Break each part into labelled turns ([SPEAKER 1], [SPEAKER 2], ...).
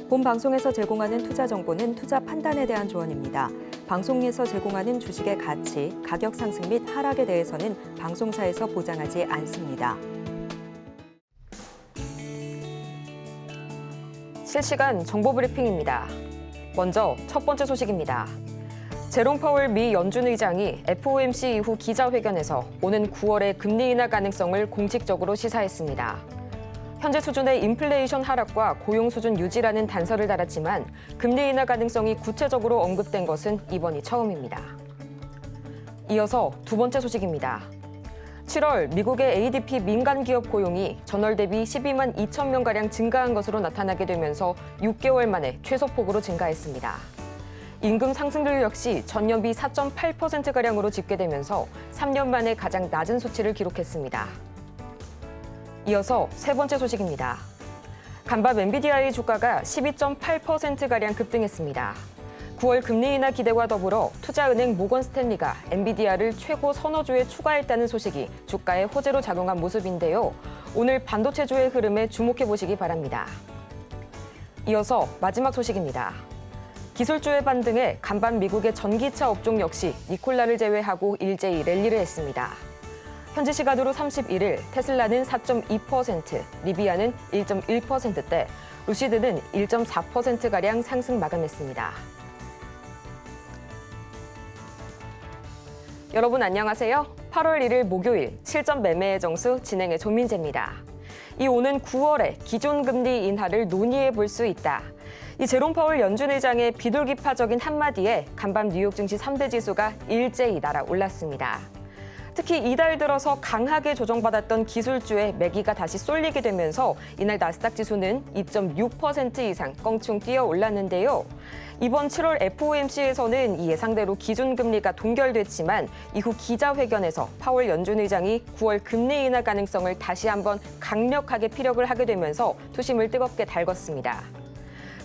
[SPEAKER 1] 본 방송에서 제공하는 투자 정보는 투자 판단에 대한 조언입니다. 방송에서 제공하는 주식의 가치, 가격 상승 및 하락에 대해서는 방송사에서 보장하지 않습니다.
[SPEAKER 2] 실시간 정보 브리핑입니다. 먼저 첫 번째 소식입니다. 제롬 파월 미 연준 의장이 FOMC 이후 기자회견에서 오는 9월에 금리 인하 가능성을 공식적으로 시사했습니다. 현재 수준의 인플레이션 하락과 고용 수준 유지라는 단서를 달았지만 금리 인하 가능성이 구체적으로 언급된 것은 이번이 처음입니다. 이어서 두 번째 소식입니다. 7월 미국의 ADP 민간 기업 고용이 전월 대비 12만 2천 명가량 증가한 것으로 나타나게 되면서 6개월 만에 최소폭으로 증가했습니다. 임금 상승률 역시 전년비 4.8%가량으로 집계되면서 3년 만에 가장 낮은 수치를 기록했습니다. 이어서 세 번째 소식입니다. 간밤 엔비디아의 주가가 12.8%가량 급등했습니다. 9월 금리 인하 기대와 더불어 투자은행 모건 스탠리가 엔비디아를 최고 선호주에 추가했다는 소식이 주가에 호재로 작용한 모습인데요. 오늘 반도체주의 흐름에 주목해 보시기 바랍니다. 이어서 마지막 소식입니다. 기술주의 반등에 간밤 미국의 전기차 업종 역시 니콜라를 제외하고 일제히 랠리를 했습니다. 현지 시간으로 31일 테슬라는 4.2%, 리비아는 1.1%대, 루시드는 1.4%가량 상승 마감했습니다. 여러분 안녕하세요. 8월 1일 목요일 실전 매매의 정수 진행의 조민재입니다. 이 오는 9월에 기존 금리 인하를 논의해 볼 수 있다. 이 제롬 파월 연준 의장의 비둘기파적인 한마디에 간밤 뉴욕 증시 3대 지수가 일제히 날아올랐습니다. 특히 이달 들어서 강하게 조정받았던 기술주의 매기가 다시 쏠리게 되면서 이날 나스닥 지수는 2.6% 이상 껑충 뛰어 올랐는데요. 이번 7월 FOMC에서는 이 예상대로 기준금리가 동결됐지만 이후 기자회견에서 파월 연준 의장이 9월 금리 인하 가능성을 다시 한번 강력하게 피력을 하게 되면서 투심을 뜨겁게 달궜습니다.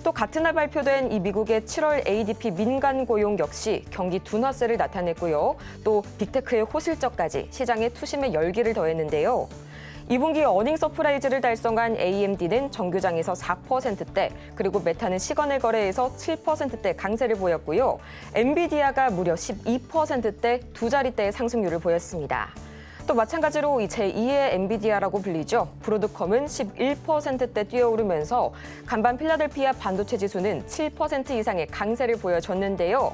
[SPEAKER 2] 또 같은 날 발표된 이 미국의 7월 ADP 민간 고용 역시 경기 둔화세를 나타냈고요. 또 빅테크의 호실적까지 시장의 투심에 열기를 더했는데요. 2분기 어닝 서프라이즈를 달성한 AMD는 정규장에서 4%대, 그리고 메타는 시간을 거래해서 7%대 강세를 보였고요. 엔비디아가 무려 12%대 두 자릿대의 상승률을 보였습니다. 또 마찬가지로 이 제2의 엔비디아라고 불리죠. 브로드컴은 11%대 뛰어오르면서 간밤 필라델피아 반도체 지수는 7% 이상의 강세를 보여줬는데요.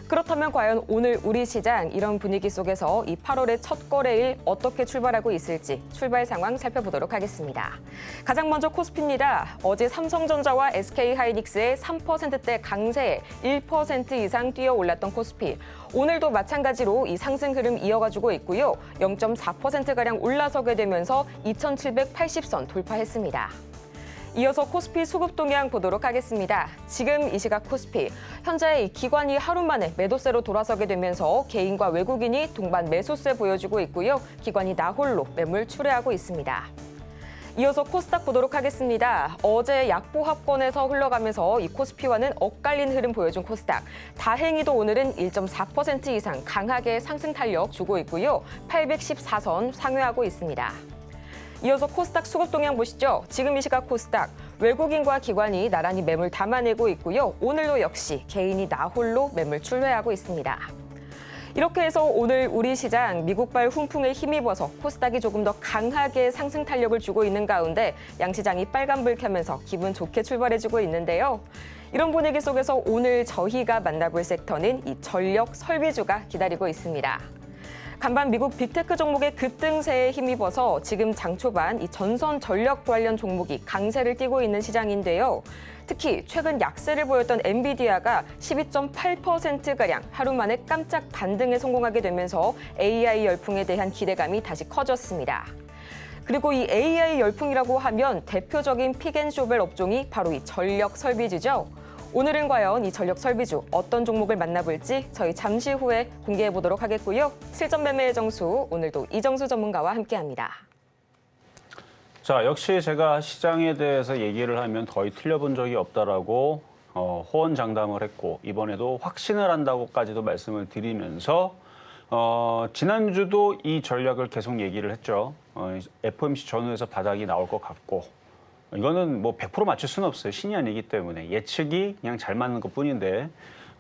[SPEAKER 2] 그렇다면 과연 오늘 우리 시장 이런 분위기 속에서 이 8월의 첫 거래일 어떻게 출발하고 있을지 출발 상황 살펴보도록 하겠습니다. 가장 먼저 코스피입니다. 어제 삼성전자와 SK하이닉스의 3%대 강세에 1% 이상 뛰어 올랐던 코스피. 오늘도 마찬가지로 이 상승 흐름 이어가지고 있고요. 0.4%가량 올라서게 되면서 2780선 돌파했습니다. 이어서 코스피 수급 동향 보도록 하겠습니다. 지금 이 시각 코스피, 현재 이 기관이 하루 만에 매도세로 돌아서게 되면서 개인과 외국인이 동반 매수세 보여주고 있고요. 기관이 나홀로 매물 출회하고 있습니다. 이어서 코스닥 보도록 하겠습니다. 어제 약보합권에서 흘러가면서 이 코스피와는 엇갈린 흐름 보여준 코스닥. 다행히도 오늘은 1.4% 이상 강하게 상승 탄력 주고 있고요. 814선 상회하고 있습니다. 이어서 코스닥 수급 동향 보시죠. 지금 이 시각 코스닥, 외국인과 기관이 나란히 매물 담아내고 있고요. 오늘도 역시 개인이 나홀로 매물 출회하고 있습니다. 이렇게 해서 오늘 우리 시장 미국발 훈풍에 힘입어서 코스닥이 조금 더 강하게 상승 탄력을 주고 있는 가운데 양시장이 빨간불 켜면서 기분 좋게 출발해주고 있는데요. 이런 분위기 속에서 오늘 저희가 만나볼 섹터는 이 전력 설비주가 기다리고 있습니다. 간밤 미국 빅테크 종목의 급등세에 힘입어서 지금 장 초반 이 전선 전력 관련 종목이 강세를 띠고 있는 시장인데요. 특히 최근 약세를 보였던 엔비디아가 12.8%가량 하루 만에 깜짝 반등에 성공하게 되면서 AI 열풍에 대한 기대감이 다시 커졌습니다. 그리고 이 AI 열풍이라고 하면 대표적인 픽앤쇼벨 업종이 바로 이 전력 설비주죠. 오늘은 과연 이 전력 설비주 어떤 종목을 만나볼지 저희 잠시 후에 공개해 보도록 하겠고요. 실전 매매의 정수, 오늘도 이정수 전문가와 함께합니다.
[SPEAKER 3] 자, 역시 제가 시장에 대해서 얘기를 하면 거의 틀려본 적이 없다라고 호언장담을 했고 이번에도 확신을 한다고까지도 말씀을 드리면서 지난주도 이 전략을 계속 얘기를 했죠. FOMC 전후에서 바닥이 나올 것 같고 이거는 뭐 100% 맞출 수는 없어요. 신이 아니기 때문에. 예측이 그냥 잘 맞는 것뿐인데.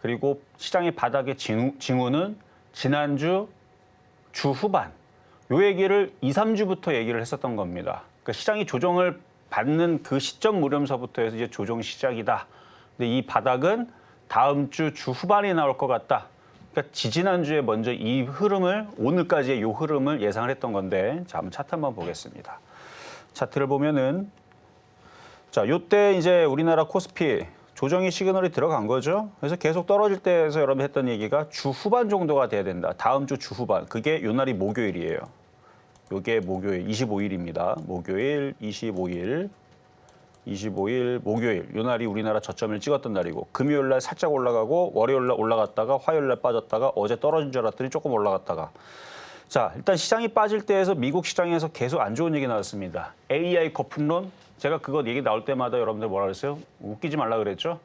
[SPEAKER 3] 그리고 시장의 바닥의 징후는 지난주 주 후반 요 얘기를 2, 3주부터 얘기를 했었던 겁니다. 그러니까 시장이 조정을 받는 그 시점 무렵서부터 해서 이제 조정 시작이다. 근데 이 바닥은 다음 주 후반에 나올 것 같다. 그러니까 지지난주에 먼저 이 흐름을 오늘까지의 이 흐름을 예상을 했던 건데 자, 한번 차트 한번 보겠습니다. 차트를 보면은 자, 요때 이제 우리나라 코스피 조정의 시그널이 들어간 거죠. 그래서 계속 떨어질 때에서 여러분 했던 얘기가 주 후반 정도가 돼야 된다. 다음 주 후반. 그게 요 날이 목요일이에요. 요게 목요일 25일입니다. 목요일 25일 목요일 요 날이 우리나라 저점을 찍었던 날이고 금요일 날 살짝 올라가고 월요일 날 올라갔다가 화요일 날 빠졌다가 어제 떨어진 줄 알았더니 조금 올라갔다가 자, 일단 시장이 빠질 때에서 미국 시장에서 계속 안 좋은 얘기 나왔습니다. AI 거품론 제가 그거 얘기 나올 때마다 여러분들 뭐라 그랬어요? 웃기지 말라 그랬죠?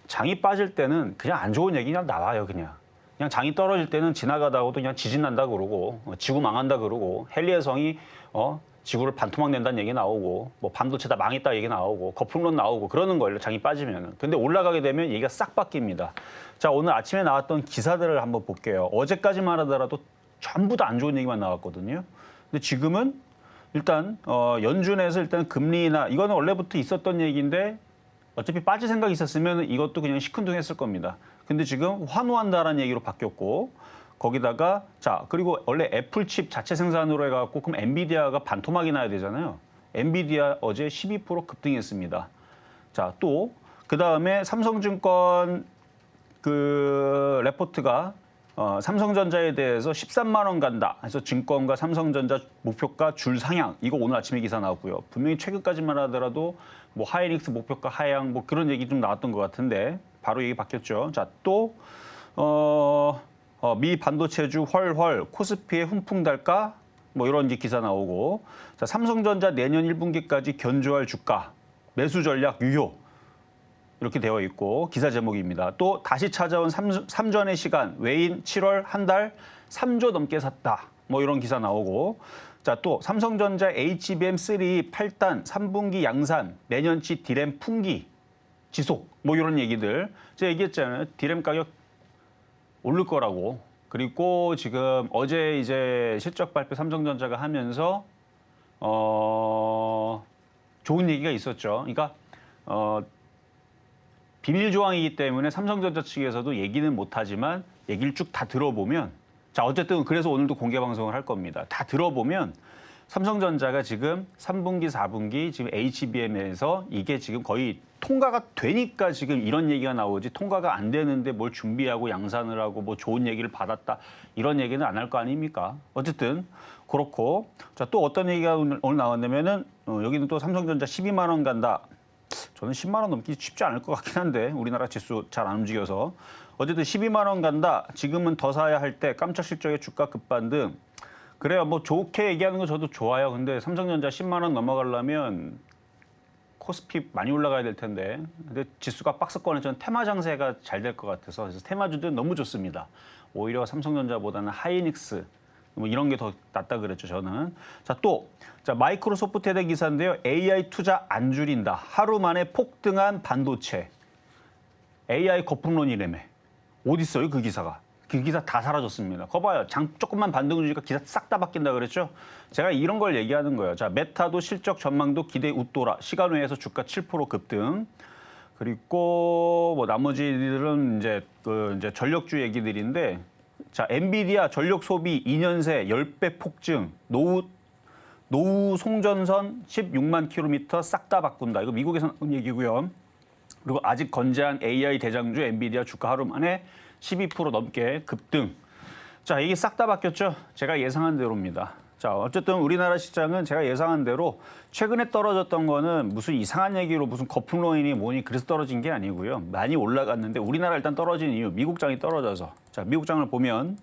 [SPEAKER 3] 장이 빠질 때는 그냥 안 좋은 얘기 그냥 나와요, 그냥. 그냥 장이 떨어질 때는 지나가다가도 그냥 지진 난다 그러고 지구 망한다 그러고 헨리의 성이 지구를 반토막 낸다는 얘기 나오고 뭐 반도체 다 망했다 얘기 나오고 거품론 나오고 그러는 거예요. 장이 빠지면은. 근데 올라가게 되면 얘기가 싹 바뀝니다. 자, 오늘 아침에 나왔던 기사들을 한번 볼게요. 어제까지만 하더라도 전부 다 안 좋은 얘기만 나왔거든요. 근데 지금은 일단 연준에서 일단 금리나 이거는 원래부터 있었던 얘기인데 어차피 빠질 생각이 있었으면 이것도 그냥 시큰둥했을 겁니다. 근데 지금 환호한다라는 얘기로 바뀌었고 거기다가 자 그리고 원래 애플 칩 자체 생산으로 해갖고 그럼 엔비디아가 반토막이 나야 되잖아요. 엔비디아 어제 12% 급등했습니다. 자 또 그 다음에 삼성증권 그 레포트가 삼성전자에 대해서 13만 원 간다. 그래서 증권과 삼성전자 목표가 줄 상향. 이거 오늘 아침에 기사 나왔고요. 분명히 최근까지만 하더라도 뭐 하이닉스 목표가 하향 뭐 그런 얘기 좀 나왔던 것 같은데 바로 얘기 바뀌었죠. 자, 또 미 반도체주 헐헐 코스피에 훈풍 달까? 뭐 이런 이제 기사 나오고. 자, 삼성전자 내년 1분기까지 견조할 주가 매수 전략 유효. 이렇게 되어 있고 기사 제목입니다. 또 다시 찾아온 삼전의 시간 외인 7월 한 달 3조 넘게 샀다. 뭐 이런 기사 나오고 자, 또 삼성전자 HBM3 8단 3분기 양산 내년치 디램 풍기 지속 뭐 이런 얘기들 제가 얘기했잖아요. 디램 가격 오를 거라고. 그리고 지금 어제 이제 실적 발표 삼성전자가 하면서 좋은 얘기가 있었죠. 그러니까 비밀 조항이기 때문에 삼성전자 측에서도 얘기는 못하지만 얘기를 쭉 다 들어보면 자 어쨌든 그래서 오늘도 공개 방송을 할 겁니다. 다 들어보면 삼성전자가 지금 3분기, 4분기 지금 HBM에서 이게 지금 거의 통과가 되니까 지금 이런 얘기가 나오지 통과가 안 되는데 뭘 준비하고 양산을 하고 뭐 좋은 얘기를 받았다 이런 얘기는 안 할 거 아닙니까? 어쨌든 그렇고 자 또 어떤 얘기가 오늘 나왔냐면은 여기는 또 삼성전자 12만 원 간다. 저는 10만 원 넘기 쉽지 않을 것 같긴 한데 우리나라 지수 잘 안 움직여서 어쨌든 12만 원 간다. 지금은 더 사야 할 때 깜짝 실적의 주가 급반등. 그래요. 뭐 좋게 얘기하는 거 저도 좋아요. 근데 삼성전자 10만 원 넘어가려면 코스피 많이 올라가야 될 텐데. 근데 지수가 박스권에 저는 테마 장세가 잘 될 것 같아서 그래서 테마주들 너무 좋습니다. 오히려 삼성전자보다는 하이닉스 뭐 이런 게 더 낫다 그랬죠, 저는. 자, 또 자, 마이크로소프트에 대한 기사인데요. AI 투자 안 줄인다. 하루 만에 폭등한 반도체. AI 거품론이라며. 어디 있어요, 그 기사가? 그 기사 다 사라졌습니다. 거 봐요. 장 조금만 반등 주니까 기사 싹 다 바뀐다 그랬죠? 제가 이런 걸 얘기하는 거예요. 자, 메타도 실적 전망도 기대 웃돌아. 시간 외에서 주가 7% 급등. 그리고 뭐 나머지들은 이제 이제 전력주 얘기들인데 자, 엔비디아 전력 소비 2년 새 10배 폭증. 노후 송전선 16만 킬로미터 싹 다 바꾼다. 이거 미국에서 나온 얘기고요. 그리고 아직 건재한 AI 대장주 엔비디아 주가 하루 만에 12% 넘게 급등. 자, 이게 싹 다 바뀌었죠? 제가 예상한 대로입니다. 자, 어쨌든 우리나라 시장은 제가 예상한 대로 최근에 떨어졌던 거는 무슨 이상한 얘기로 무슨 거품론이니 뭐니 그래서 떨어진 게 아니고요. 많이 올라갔는데 우리나라 일단 떨어진 이유 미국장이 떨어져서. 자, 미국장을 보면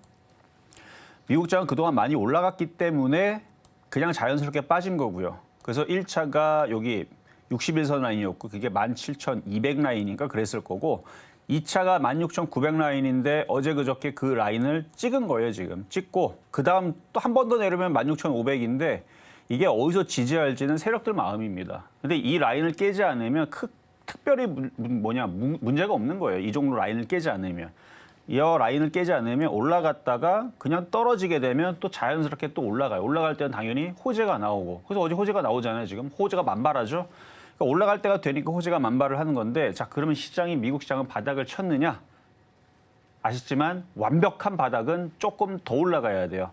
[SPEAKER 3] 미국장은 그동안 많이 올라갔기 때문에 그냥 자연스럽게 빠진 거고요. 그래서 1차가 여기 61선 라인이었고 그게 17,200 라인인가 그랬을 거고 2차가 16,900 라인인데 어제 그저께 그 라인을 찍은 거예요, 지금. 찍고 그다음 또 한 번 더 내려면 16,500인데 이게 어디서 지지할지는 세력들 마음입니다. 근데 이 라인을 깨지 않으면 특별히 문제가 없는 거예요. 이 정도 라인을 깨지 않으면. 이 라인을 깨지 않으면 올라갔다가 그냥 떨어지게 되면 또 자연스럽게 또 올라가요. 올라갈 때는 당연히 호재가 나오고. 그래서 어제 호재가 나오잖아요. 지금 호재가 만발하죠. 그러니까 올라갈 때가 되니까 호재가 만발을 하는 건데, 자, 그러면 미국 시장은 바닥을 쳤느냐? 아시지만 완벽한 바닥은 조금 더 올라가야 돼요.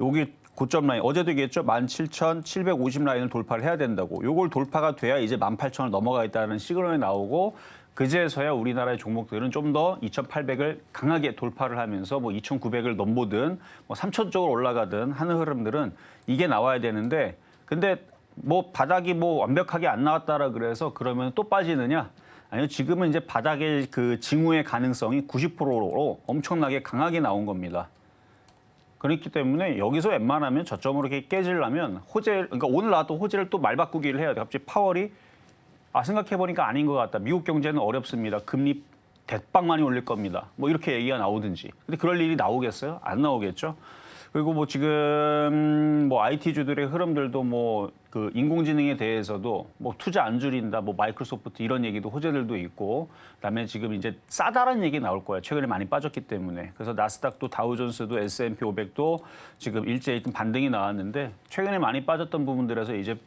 [SPEAKER 3] 여기 고점 라인, 어제도 얘기했죠. 17,750 라인을 돌파를 해야 된다고. 요걸 돌파가 돼야 이제 18,000을 넘어가겠다는 시그널이 나오고, 그제서야 우리나라의 종목들은 좀 더 2,800을 강하게 돌파를 하면서 뭐 2,900을 넘보든 뭐 3,000 쪽으로 올라가든 하는 흐름들은 이게 나와야 되는데, 근데 뭐 바닥이 뭐 완벽하게 안 나왔다라 그래서 그러면 또 빠지느냐? 아니요, 지금은 이제 바닥의 그 징후의 가능성이 90%로 엄청나게 강하게 나온 겁니다. 그렇기 때문에 여기서 웬만하면 저점으로 이렇게 깨지려면 그러니까 오늘 나왔던 호재를 또 말 바꾸기를 해야 돼요. 갑자기 파월이 생각해보니까 아닌 것 같다. 미국 경제는 어렵습니다. 금리 대빵 많이 올릴 겁니다. 뭐 이렇게 얘기가 나오든지. 근데 그럴 일이 나오겠어요? 안 나오겠죠. 그리고 뭐 지금 뭐 IT주들의 흐름들도 뭐 그 인공지능에 대해서도 뭐 투자 안 줄인다, 뭐 마이크로소프트 이런 얘기도 호재들도 있고, 그다음에 지금 이제 싸다라는 얘기 나올 거예요. 최근에 많이 빠졌기 때문에. 그래서 나스닥도 다우존스도 S&P 500도 지금 일제히 좀 반등이 나왔는데, 최근에 많이 빠졌던 부분들에서 이제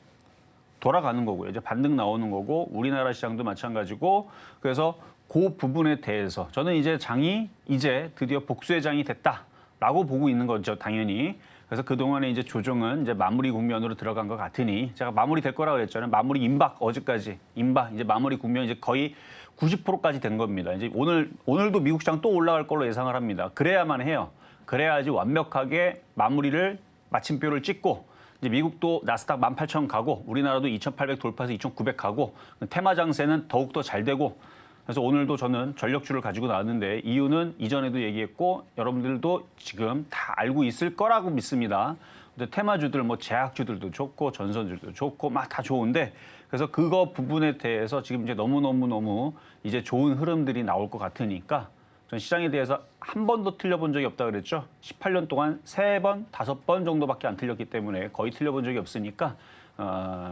[SPEAKER 3] 돌아가는 거고요. 이제 반등 나오는 거고, 우리나라 시장도 마찬가지고, 그래서 그 부분에 대해서 저는 이제 장이 이제 드디어 복수의 장이 됐다라고 보고 있는 거죠, 당연히. 그래서 그동안에 이제 조정은 이제 마무리 국면으로 들어간 것 같으니, 제가 마무리 될 거라고 했잖아요. 마무리 임박, 어제까지 임박, 이제 마무리 국면 이제 거의 90%까지 된 겁니다. 이제 오늘도 미국 시장 또 올라갈 걸로 예상을 합니다. 그래야만 해요. 그래야지 완벽하게 마무리를 마침표를 찍고, 이제 미국도 나스닥 18,000 가고, 우리나라도 2,800 돌파해서 2,900 가고, 테마 장세는 더욱더 잘 되고, 그래서 오늘도 저는 전력주를 가지고 나왔는데, 이유는 이전에도 얘기했고 여러분들도 지금 다 알고 있을 거라고 믿습니다. 근데 테마주들 뭐 제약주들도 좋고 전선주들도 좋고 막 다 좋은데, 그래서 그거 부분에 대해서 지금 이제 너무 이제 좋은 흐름들이 나올 것 같으니까, 전 시장에 대해서 한 번도 틀려본 적이 없다 그랬죠. 18년 동안 3번, 5번 정도밖에 안 틀렸기 때문에 거의 틀려본 적이 없으니까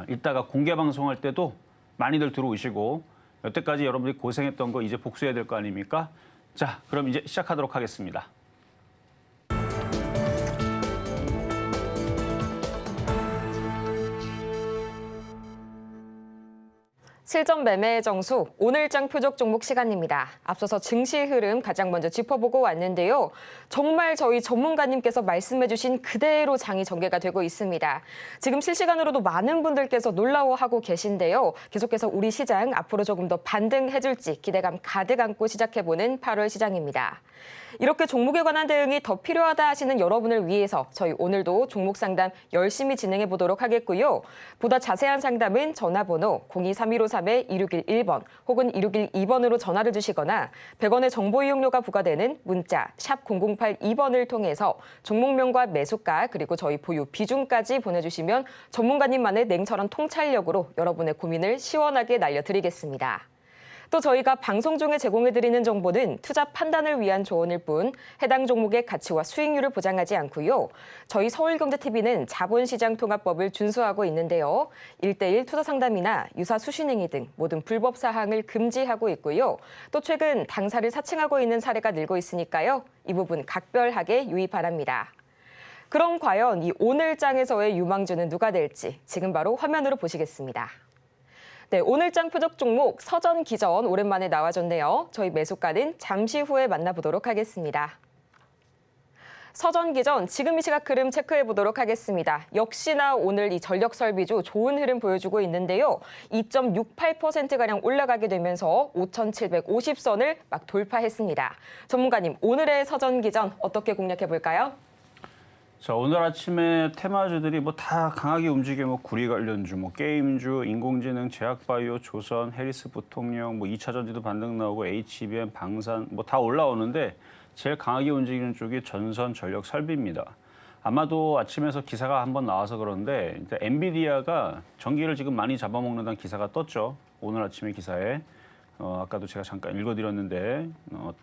[SPEAKER 3] 이따가 공개 방송할 때도 많이들 들어오시고, 여태까지 여러분들이 고생했던 거 이제 복수해야 될 거 아닙니까? 자, 그럼 이제 시작하도록 하겠습니다.
[SPEAKER 2] 실전 매매의 정수, 오늘장 표적 종목 시간입니다. 앞서서 증시 흐름 가장 먼저 짚어보고 왔는데요. 정말 저희 전문가님께서 말씀해주신 그대로 장이 전개가 되고 있습니다. 지금 실시간으로도 많은 분들께서 놀라워하고 계신데요. 계속해서 우리 시장 앞으로 조금 더 반등해줄지 기대감 가득 안고 시작해보는 8월 시장입니다. 이렇게 종목에 관한 대응이 더 필요하다 하시는 여러분을 위해서 저희 오늘도 종목 상담 열심히 진행해 보도록 하겠고요. 보다 자세한 상담은 전화번호 023153-2611번 혹은 2612번으로 전화를 주시거나 100원의 정보 이용료가 부과되는 문자 샵 0082번을 통해서 종목명과 매수가 그리고 저희 보유 비중까지 보내주시면 전문가님만의 냉철한 통찰력으로 여러분의 고민을 시원하게 날려드리겠습니다. 또 저희가 방송 중에 제공해드리는 정보는 투자 판단을 위한 조언일 뿐 해당 종목의 가치와 수익률을 보장하지 않고요. 저희 서울경제TV는 자본시장통합법을 준수하고 있는데요. 1:1 투자 상담이나 유사 수신행위 등 모든 불법 사항을 금지하고 있고요. 또 최근 당사를 사칭하고 있는 사례가 늘고 있으니까요. 이 부분 각별하게 유의 바랍니다. 그럼 과연 이 오늘장에서의 유망주는 누가 될지 지금 바로 화면으로 보시겠습니다. 네, 오늘장 표적 종목 서전 기전 오랜만에 나와줬네요. 저희 매수가는 잠시 후에 만나보도록 하겠습니다. 서전 기전 지금 이 시각 흐름 체크해 보도록 하겠습니다. 역시나 오늘 이 전력 설비주 좋은 흐름 보여주고 있는데요. 2.68%가량 올라가게 되면서 5,750선을 막 돌파했습니다. 전문가님, 오늘의 서전 기전 어떻게 공략해 볼까요?
[SPEAKER 3] 자, 오늘 아침에 테마주들이 뭐 다 강하게 움직여, 뭐 구리 관련주, 뭐 게임주, 인공지능, 제약바이오, 조선, 해리스 부통령, 뭐 2차 전지도 반등 나오고 HBM, 방산 뭐 다 올라오는데 제일 강하게 움직이는 쪽이 전선, 전력, 설비입니다. 아마도 아침에서 기사가 한번 나와서 그런데 엔비디아가 전기를 지금 많이 잡아먹는다는 기사가 떴죠. 오늘 아침에 기사에 아까도 제가 잠깐 읽어드렸는데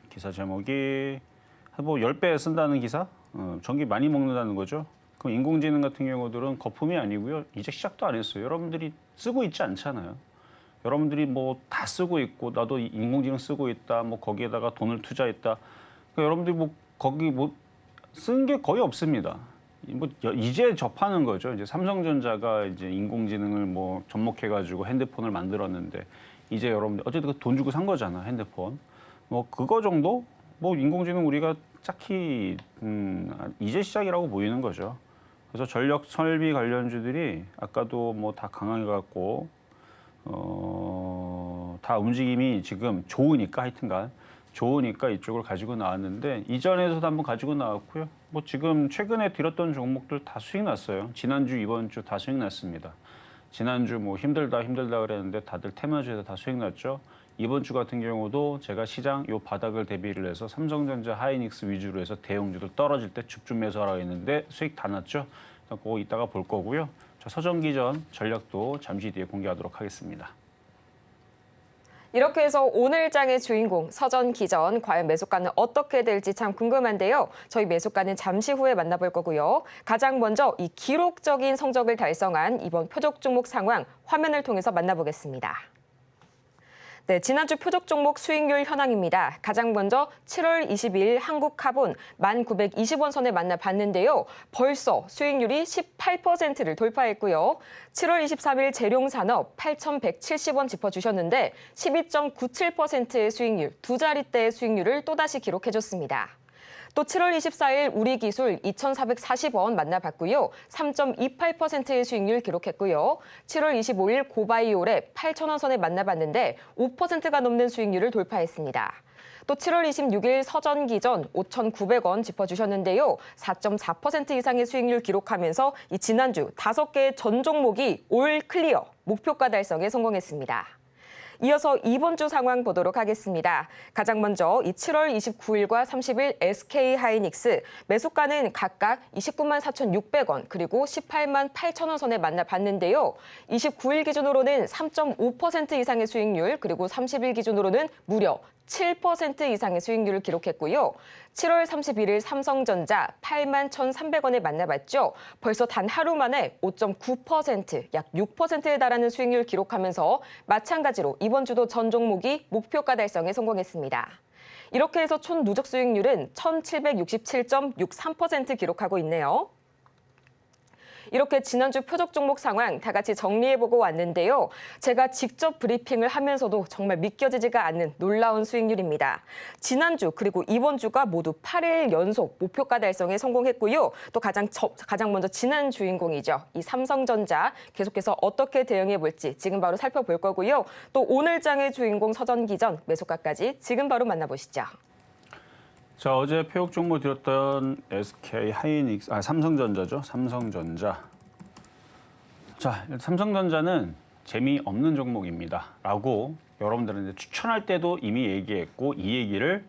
[SPEAKER 3] 기사 제목이 뭐 10배 쓴다는 기사? 전기 많이 먹는다는 거죠. 그럼 인공지능 같은 경우들은 거품이 아니고요. 이제 시작도 안 했어요. 여러분들이 쓰고 있지 않잖아요. 여러분들이 뭐 다 쓰고 있고 나도 인공지능 쓰고 있다. 뭐 거기에다가 돈을 투자했다. 그러니까 여러분들이 뭐 거기 뭐 쓴 게 거의 없습니다. 뭐 이제 접하는 거죠. 이제 삼성전자가 이제 인공지능을 뭐 접목해가지고 핸드폰을 만들었는데 이제 여러분들 어쨌든 돈 주고 산 거잖아 핸드폰. 뭐 그거 정도 뭐 인공지능 우리가 딱히 이제 시작이라고 보이는 거죠. 그래서 전력 설비 관련주들이 아까도 뭐 다 강하게 갖고 다 움직임이 지금 좋으니까 하여튼간 좋으니까 이쪽을 가지고 나왔는데 이전에서도 한번 가지고 나왔고요. 뭐 지금 최근에 들었던 종목들 다 수익 났어요. 지난주 이번 주 다 수익 났습니다. 지난주 뭐 힘들다 그랬는데 다들 테마주에서 다 수익 났죠. 이번 주 같은 경우도 제가 시장 요 바닥을 대비를 해서 삼성전자, 하이닉스 위주로 해서 대형주들 떨어질 때 집중 매수하라고 했는데 수익 다 났죠. 그거 이따가 볼 거고요. 저 서정기전 전략도 잠시 뒤에 공개하도록 하겠습니다.
[SPEAKER 2] 이렇게 해서 오늘 장의 주인공 서전기전 과연 매수가는 어떻게 될지 참 궁금한데요. 저희 매수가는 잠시 후에 만나볼 거고요. 가장 먼저 이 기록적인 성적을 달성한 이번 표적 종목 상황 화면을 통해서 만나보겠습니다. 네, 지난주 표적 종목 수익률 현황입니다. 가장 먼저 7월 22일 한국카본 1,920원 선에 만나봤는데요. 벌써 수익률이 18%를 돌파했고요. 7월 23일 재룡산업 8,170원 짚어주셨는데 12.97%의 수익률, 두 자릿대의 수익률을 또다시 기록해줬습니다. 또 7월 24일 우리기술 2,440원 만나봤고요. 3.28%의 수익률 기록했고요. 7월 25일 고바이오랩 8,000원 선에 만나봤는데 5%가 넘는 수익률을 돌파했습니다. 또 7월 26일 서전기전 5,900원 짚어주셨는데요. 4.4% 이상의 수익률 기록하면서 이 지난주 5개의 전 종목이 올 클리어 목표가 달성에 성공했습니다. 이어서 이번 주 상황 보도록 하겠습니다. 가장 먼저 이 7월 29일과 30일 SK 하이닉스 매수가는 각각 29만 4,600원 그리고 18만 8천원 선에 만나봤는데요. 29일 기준으로는 3.5% 이상의 수익률 그리고 30일 기준으로는 무려 7% 이상의 수익률을 기록했고요. 7월 31일 삼성전자 8만 1,300원에 만나봤죠. 벌써 단 하루 만에 5.9%, 약 6%에 달하는 수익률 기록하면서 마찬가지로 이번 주도 전 종목이 목표가 달성에 성공했습니다. 이렇게 해서 총 누적 수익률은 1,767.63% 기록하고 있네요. 이렇게 지난주 표적 종목 상황 다 같이 정리해보고 왔는데요. 제가 직접 브리핑을 하면서도 정말 믿겨지지가 않는 놀라운 수익률입니다. 지난주 그리고 이번 주가 모두 8일 연속 목표가 달성에 성공했고요. 또 가장 먼저 지난 주인공이죠. 이 삼성전자 계속해서 어떻게 대응해볼지 지금 바로 살펴볼 거고요. 또 오늘 장의 주인공 서전기전 매수가까지 지금 바로 만나보시죠.
[SPEAKER 3] 자, 어제 표적 종목 드렸던 SK 하이닉스, 삼성전자죠. 삼성전자. 자, 삼성전자는 재미없는 종목입니다. 라고 여러분들한테 추천할 때도 이미 얘기했고 이 얘기를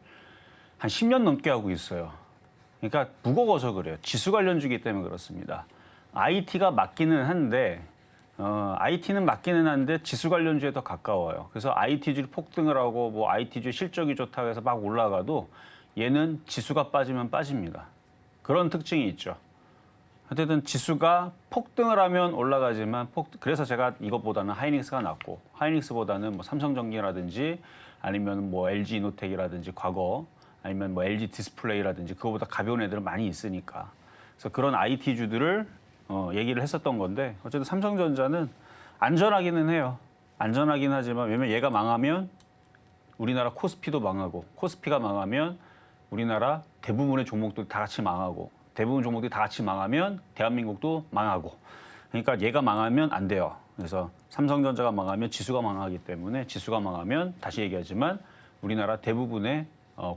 [SPEAKER 3] 한 10년 넘게 하고 있어요. 그러니까 무거워서 그래요. 지수 관련주기 때문에 그렇습니다. IT가 맞기는 한데 IT는 맞기는 한데 지수 관련주에 더 가까워요. 그래서 IT주를 폭등을 하고 뭐 IT주 실적이 좋다고 해서 막 올라가도 얘는 지수가 빠지면 빠집니다. 그런 특징이 있죠. 어쨌든 지수가 폭등을 하면 올라가지만 그래서 제가 이것보다는 하이닉스가 낫고 하이닉스보다는 뭐 삼성전기라든지 아니면 뭐 LG 이노텍이라든지 과거 아니면 뭐 LG 디스플레이라든지 그거보다 가벼운 애들은 많이 있으니까 그래서 그런 IT주들을 얘기를 했었던 건데 어쨌든 삼성전자는 안전하기는 해요. 안전하긴 하지만 왜냐면 얘가 망하면 우리나라 코스피도 망하고 코스피가 망하면 우리나라 대부분의 종목들 다 같이 망하고 대부분 종목들이 다 같이 망하면 대한민국도 망하고 그러니까 얘가 망하면 안 돼요. 그래서 삼성전자가 망하면 지수가 망하기 때문에 지수가 망하면 다시 얘기하지만 우리나라 대부분의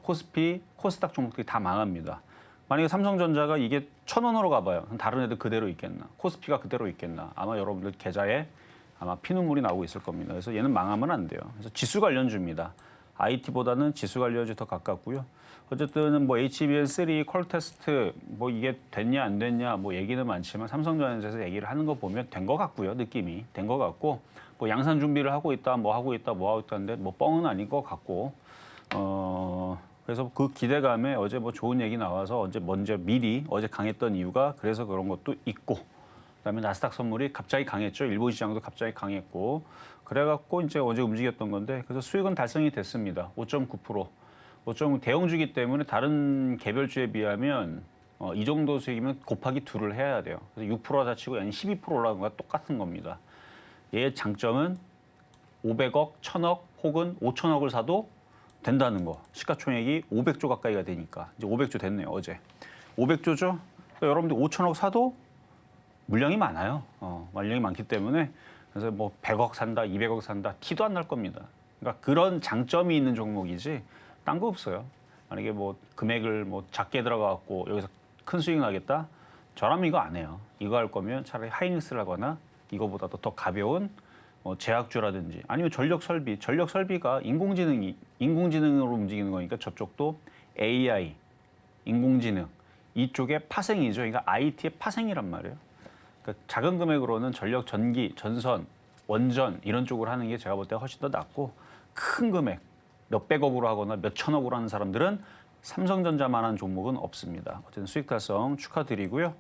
[SPEAKER 3] 코스피, 코스닥 종목들이 다 망합니다. 만약에 삼성전자가 이게 1,000원으로 가봐요. 다른 애들 그대로 있겠나? 코스피가 그대로 있겠나? 아마 여러분들 계좌에 아마 피눈물이 나오고 있을 겁니다. 그래서 얘는 망하면 안 돼요. 그래서 지수 관련주입니다. IT보다는 지수 관련주 더 가깝고요. 어쨌든 뭐 HBM3 퀄테스트 뭐 이게 됐냐 안 됐냐 뭐 얘기는 많지만 삼성전자에서 얘기를 하는 거 보면 된 거 같고요. 느낌이 된 거 같고 뭐 양산 준비를 하고 있다 뭐 하고 있다는데 뭐 뻥은 아닌 것 같고 그래서 그 기대감에 어제 뭐 좋은 얘기 나와서 미리 어제 강했던 이유가 그래서 그런 것도 있고, 그다음에 나스닥 선물이 갑자기 강했죠. 일본 시장도 갑자기 강했고, 그래갖고 이제 어제 움직였던 건데, 그래서 수익은 달성이 됐습니다. 5.9%. 5.9 대형주기 때문에 다른 개별주에 비하면 이 정도 수익이면 곱하기 2를 해야 돼요. 그래서 6%다 치고 한 12% 올라간 거와 똑같은 겁니다. 얘의 장점은 500억, 1000억 혹은 5000억을 사도 된다는 거. 시가총액이 500조 가까이가 되니까. 이제 500조 됐네요, 어제. 500조죠? 그러니까 여러분들 5000억 사도 물량이 많아요. 물량이 많기 때문에 그래서 뭐 100억 산다, 200억 산다 티도 안 날 겁니다. 그러니까 그런 장점이 있는 종목이지 딴 거 없어요. 만약에 뭐 금액을 뭐 작게 들어가갖고 여기서 큰 수익 나겠다? 저라면 이거 안 해요. 이거 할 거면 차라리 하이닉스를 하거나 이거보다도 더 가벼운 제약주라든지 아니면 전력 설비가 인공지능으로 움직이는 거니까 저쪽도 AI, 인공지능 이쪽의 파생이죠. 그러니까 IT의 파생이란 말이에요. 그러니까 작은 금액으로는 전력, 전기, 전선, 원전 이런 쪽으로 하는 게 제가 볼 때 훨씬 더 낫고, 큰 금액 몇백억으로 하거나 몇천억으로 하는 사람들은 삼성전자만한 종목은 없습니다. 어쨌든 수익 달성 축하드리고요.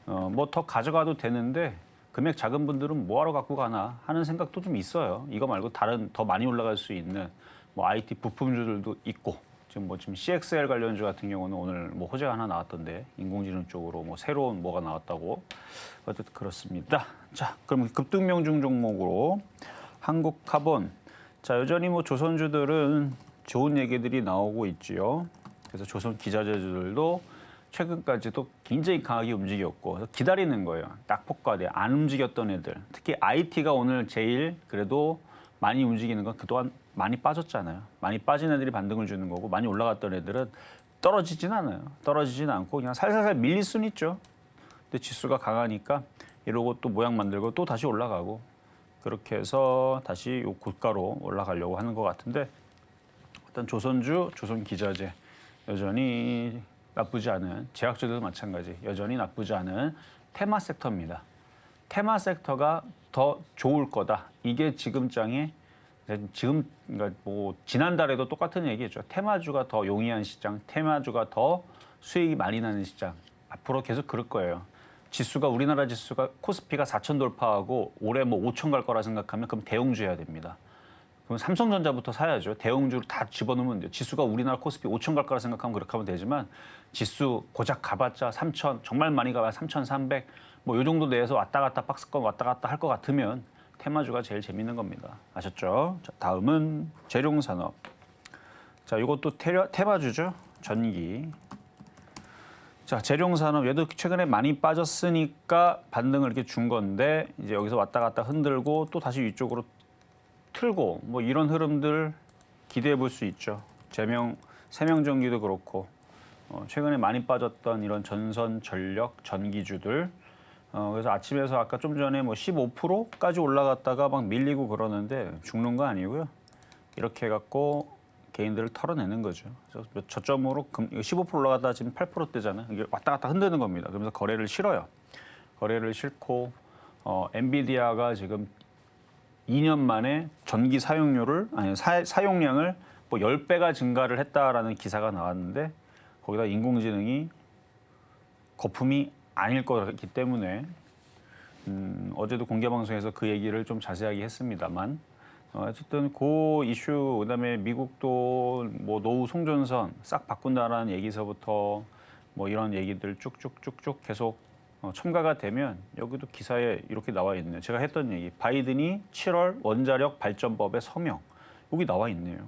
[SPEAKER 3] 뭐 더 가져가도 되는데 금액 작은 분들은 뭐하러 갖고 가나 하는 생각도 좀 있어요. 이거 말고 다른 더 많이 올라갈 수 있는 뭐 IT 부품주들도 있고, 지금 CXL 관련주 같은 경우는 오늘 뭐 호재가 하나 나왔던데 인공지능 쪽으로 뭐 새로운 뭐가 나왔다고. 어쨌든 그렇습니다. 자, 그럼 급등명중 종목으로 한국카본. 자, 여전히 뭐 조선주들은 좋은 얘기들이 나오고 있지요. 그래서 조선 기자재들도 최근까지도 굉장히 강하게 움직였고, 그래서 기다리는 거예요. 딱 폭과돼 안 움직였던 애들, 특히 IT가 오늘 제일 그래도 많이 움직이는 건 그동안 많이 빠졌잖아요. 많이 빠진 애들이 반등을 주는 거고, 많이 올라갔던 애들은 떨어지진 않아요. 떨어지진 않고 그냥 살살살 밀릴 수는 있죠. 근데 지수가 강하니까 이러고 또 모양 만들고 또 다시 올라가고, 그렇게 해서 다시 요 고가로 올라가려고 하는 것 같은데, 일단 조선주, 조선기자재 여전히 나쁘지 않은, 제약주들도 마찬가지 여전히 나쁘지 않은 테마 섹터입니다. 테마 섹터가 더 좋을 거다. 이게 지금장에 그러니까 뭐 지난달에도 똑같은 얘기했죠. 테마주가 더 용이한 시장, 테마주가 더 수익이 많이 나는 시장. 앞으로 계속 그럴 거예요. 지수가 우리나라 지수가 코스피가 4,000 돌파하고 올해 뭐 5,000 갈 거라 생각하면 그럼 대형주 해야 됩니다. 그럼 삼성전자부터 사야죠. 대형주를 다 집어넣으면 돼요. 지수가 우리나라 코스피 5,000 갈 거라 생각하면 그렇게 하면 되지만, 지수 고작 가봤자 3,000, 정말 많이 가봐야 3,300, 뭐 이 정도 내에서 왔다 갔다 박스권 왔다 갔다 할 것 같으면 테마주가 제일 재밌는 겁니다. 아셨죠? 자, 다음은 재룡산업. 자, 이것도 테마주죠. 전기. 자, 재룡산업 얘도 최근에 많이 빠졌으니까 반등을 이렇게 준 건데, 이제 여기서 왔다 갔다 흔들고 또 다시 위쪽으로 틀고 뭐 이런 흐름들 기대해 볼 수 있죠. 세명전기도 그렇고 최근에 많이 빠졌던 이런 전선, 전력, 전기주들. 그래서 아침에서 아까 좀 전에 뭐 15%까지 올라갔다가 막 밀리고 그러는데 죽는 거 아니고요. 이렇게 해갖고 개인들을 털어내는 거죠. 그래서 저점으로 15% 올라갔다가 지금 8%대잖아요. 이게 왔다 갔다 흔드는 겁니다. 그러면서 거래를 실어요. 거래를 실고 엔비디아가 지금 2년 만에 전기 사용량을 뭐 10배가 증가를 했다라는 기사가 나왔는데, 거기다 인공지능이 거품이 아닐 거기 때문에 어제도 공개 방송에서 그 얘기를 좀 자세하게 했습니다만, 어쨌든 그 이슈, 그다음에 미국도 뭐 노후 송전선 싹 바꾼다라는 얘기서부터 뭐 이런 얘기들 쭉쭉쭉쭉 계속 첨가가 되면, 여기도 기사에 이렇게 나와 있네요. 제가 했던 얘기, 바이든이 7월 원자력 발전법에 서명, 여기 나와 있네요.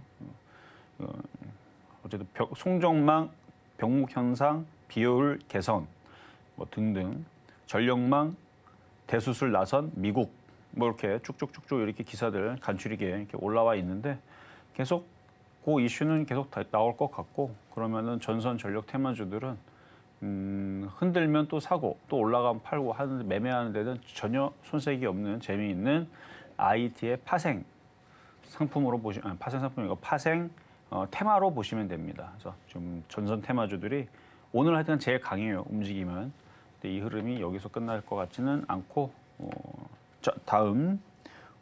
[SPEAKER 3] 어쨌든 송정망, 병목 현상, 비효율 개선 뭐 등등, 전력망 대수술 나선 미국, 뭐 이렇게 쭉쭉쭉쭉 이렇게 기사들 간추리게 이렇게 올라와 있는데, 계속 그 이슈는 계속 나올 것 같고, 그러면은 전선 전력 테마주들은 흔들면 또 사고 또 올라가면 팔고 하는, 매매하는 데는 전혀 손색이 없는 재미있는 IT의 파생 상품으로 파생 상품이고 파생 테마로 보시면 됩니다. 그래서 좀 전선 테마주들이 오늘 하여튼 제일 강해요, 움직이면. 근데 이 흐름이 여기서 끝날 것 같지는 않고, 자, 다음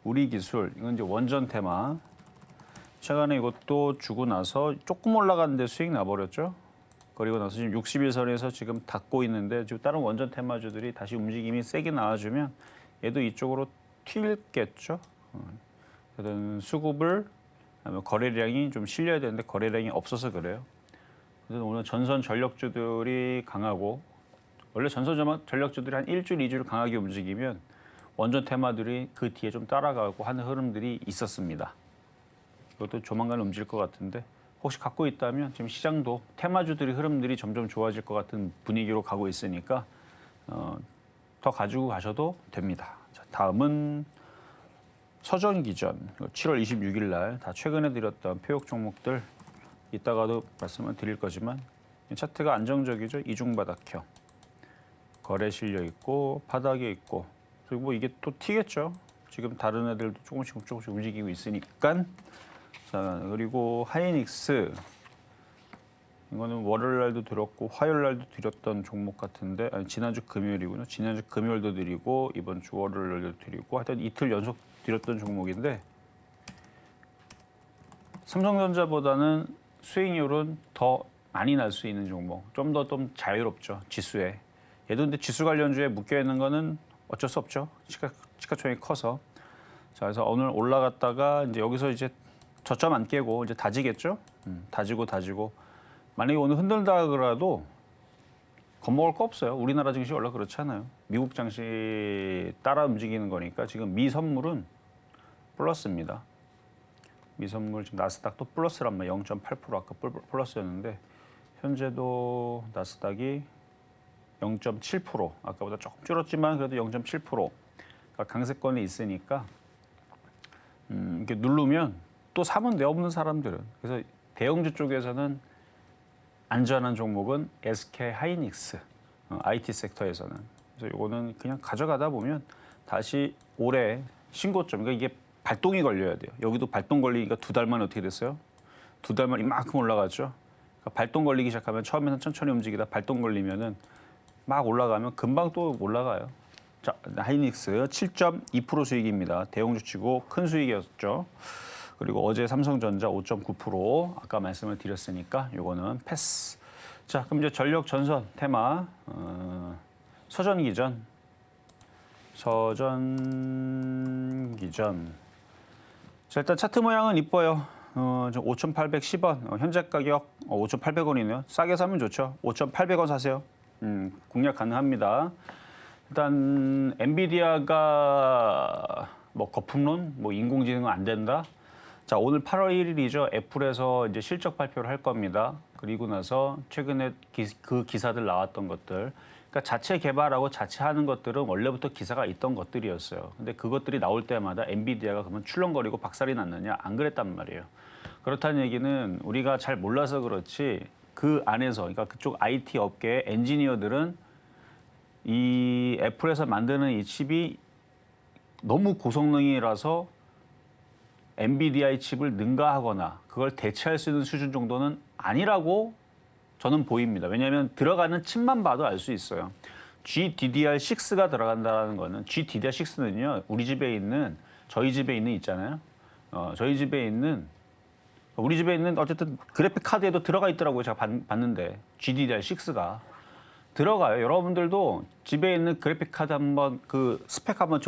[SPEAKER 3] 우리기술. 이건 이제 원전 테마. 최근에 이것도 주고 나서 조금 올라갔는데 수익 나버렸죠. 그리고 나서 지금 60일선에서 지금 닫고 있는데 지금 다른 원전 테마주들이 다시 움직임이 세게 나와주면 얘도 이쪽으로 튀겠죠. 그래서 수급을 거래량이 좀 실려야 되는데 거래량이 없어서 그래요. 그래서 오늘 전선 전력주들이 강하고 원래 전선 전력주들이 한 일주일, 2주를 강하게 움직이면 원전 테마들이 그 뒤에 좀 따라가고 하는 흐름들이 있었습니다. 이것도 조만간 움직일 것 같은데 혹시 갖고 있다면 지금 시장도 테마주들이 흐름들이 점점 좋아질 것 같은 분위기로 가고 있으니까 더 가지고 가셔도 됩니다. 자, 다음은 서전기전 7월 26일 날 다 최근에 드렸던 폐역 종목들 이따가도 말씀을 드릴 거지만 차트가 안정적이죠. 이중바닥형 거래 실려 있고 바닥에 있고 그리고 뭐 이게 또 튀겠죠. 지금 다른 애들도 조금씩 움직이고 있으니까. 자, 그리고 하이닉스 이거는 월요일 날도 드렸고 화요일 날도 드렸던 종목 같은데 아니 지난주 금요일이군요. 지난주 금요일도 드리고 이번 주 월요일 날도 드리고 하여튼 이틀 연속 드렸던 종목인데 삼성전자보다는 수익률은 더 많이 날 수 있는 종목. 좀 더 좀 자유롭죠. 지수에. 얘도 근데 지수 관련주에 묶여 있는 거는 어쩔 수 없죠. 시가총액이 커서. 자, 그래서 오늘 올라갔다가 이제 여기서 이제 저점 안 깨고 이제 다지겠죠. 다지고. 만약에 오늘 흔들다 그래도 겁먹을 거 없어요. 우리나라 증시 원래 그렇잖아요. 미국 증시 따라 움직이는 거니까 지금 미 선물은 플러스입니다. 미 선물 지금 나스닥도 플러스란 말이에요. 0.8% 아까 플러스였는데 현재도 나스닥이 0.7% 아까보다 조금 줄었지만 그래도 0.7% 강세권에 있으니까 이렇게 누르면 또 사면 돼 없는 사람들은. 그래서 대형주 쪽에서는 안전한 종목은 SK 하이닉스 IT 섹터에서는. 그래서 이거는 그냥 가져가다 보면 다시 올해 신고점. 그러니까 이게 발동이 걸려야 돼요. 여기도 발동 걸리니까 2달 만에 어떻게 됐어요? 2달 만에 이만큼 올라갔죠. 그러니까 발동 걸리기 시작하면 처음에는 천천히 움직이다 발동 걸리면은 막 올라가면 금방 또 올라가요. 자, 하이닉스 7.2% 수익입니다. 대형주 치고 큰 수익이었죠. 그리고 어제 삼성전자 5.9% 아까 말씀을 드렸으니까 요거는 패스. 자, 그럼 이제 전력 전선 테마 서전기전. 자, 일단 차트 모양은 이뻐요. 5,810원 현재 가격 5,800원이네요. 싸게 사면 좋죠. 5,800원 사세요. 공략 가능합니다. 일단 엔비디아가 뭐 거품론, 뭐 인공지능은 안 된다. 자, 오늘 8월 1일이죠. 애플에서 이제 실적 발표를 할 겁니다. 그리고 나서 최근에 그 기사들 나왔던 것들, 그러니까 자체 개발하고 자체 하는 것들은 원래부터 기사가 있던 것들이었어요. 근데 그것들이 나올 때마다 엔비디아가 그러면 출렁거리고 박살이 났느냐? 안 그랬단 말이에요. 그렇다는 얘기는 우리가 잘 몰라서 그렇지 그 안에서, 그러니까 그쪽 IT 업계의 엔지니어들은 이 애플에서 만드는 이 칩이 너무 고성능이라서 엔비디아의 칩을 능가하거나 그걸 대체할 수 있는 수준 정도는 아니라고 저는 보입니다. 왜냐하면 들어가는 칩만 봐도 알 수 있어요. GDDR6가 들어간다는 거는 GDDR6는요. 우리 집에 있는 저희 집에 있는 있잖아요. 저희 집에 있는 우리 집에 있는 어쨌든 그래픽 카드에도 들어가 있더라고요. 제가 봤는데 GDDR6가 들어가요. 여러분들도 집에 있는 그래픽 카드 한번 그 스펙 한번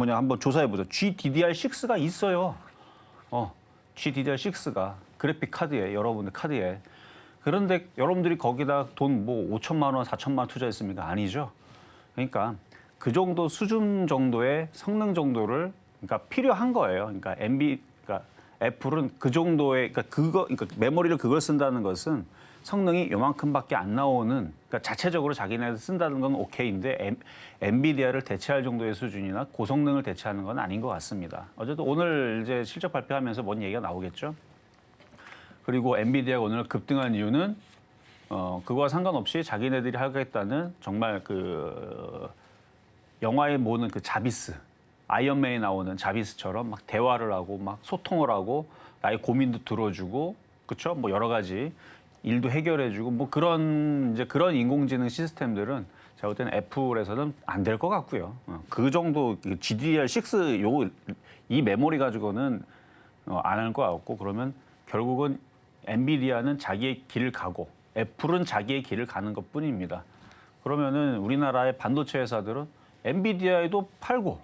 [SPEAKER 3] 한번 조사해 보죠. GDDR6가 있어요. GDDR6가 그래픽 카드에 여러분들 카드에. 그런데 여러분들이 거기다 돈 뭐 5천만 원, 4천만 원 투자했습니까? 아니죠. 그러니까 그 정도 수준 정도의 성능 정도를 그러니까 필요한 거예요. 그러니까 그러니까 애플은 그 정도의 그러니까 메모리를 그걸 쓴다는 것은 성능이 요만큼밖에 안 나오는 그러니까 자체적으로 자기네들 쓴다는 건 오케이인데 엔비디아를 대체할 정도의 수준이나 고성능을 대체하는 건 아닌 것 같습니다. 어쨌든 오늘 이제 실적 발표하면서 뭔 얘기가 나오겠죠. 그리고 엔비디아가 오늘 급등한 이유는 그거와 상관없이 자기네들이 하겠다는 정말 그 영화에 모는 그 자비스, 아이언맨에 나오는 자비스처럼 막 대화를 하고 막 소통을 하고 나의 고민도 들어주고 그렇죠? 뭐 여러 가지 일도 해결해주고 뭐 그런 인공지능 시스템들은 제가 볼 때는 애플에서는 안 될 것 같고요. 그 정도 GDDR6 이 메모리 가지고는 안 할 것 같고 그러면 결국은 엔비디아는 자기의 길을 가고 애플은 자기의 길을 가는 것뿐입니다. 그러면은 우리나라의 반도체 회사들은 엔비디아에도 팔고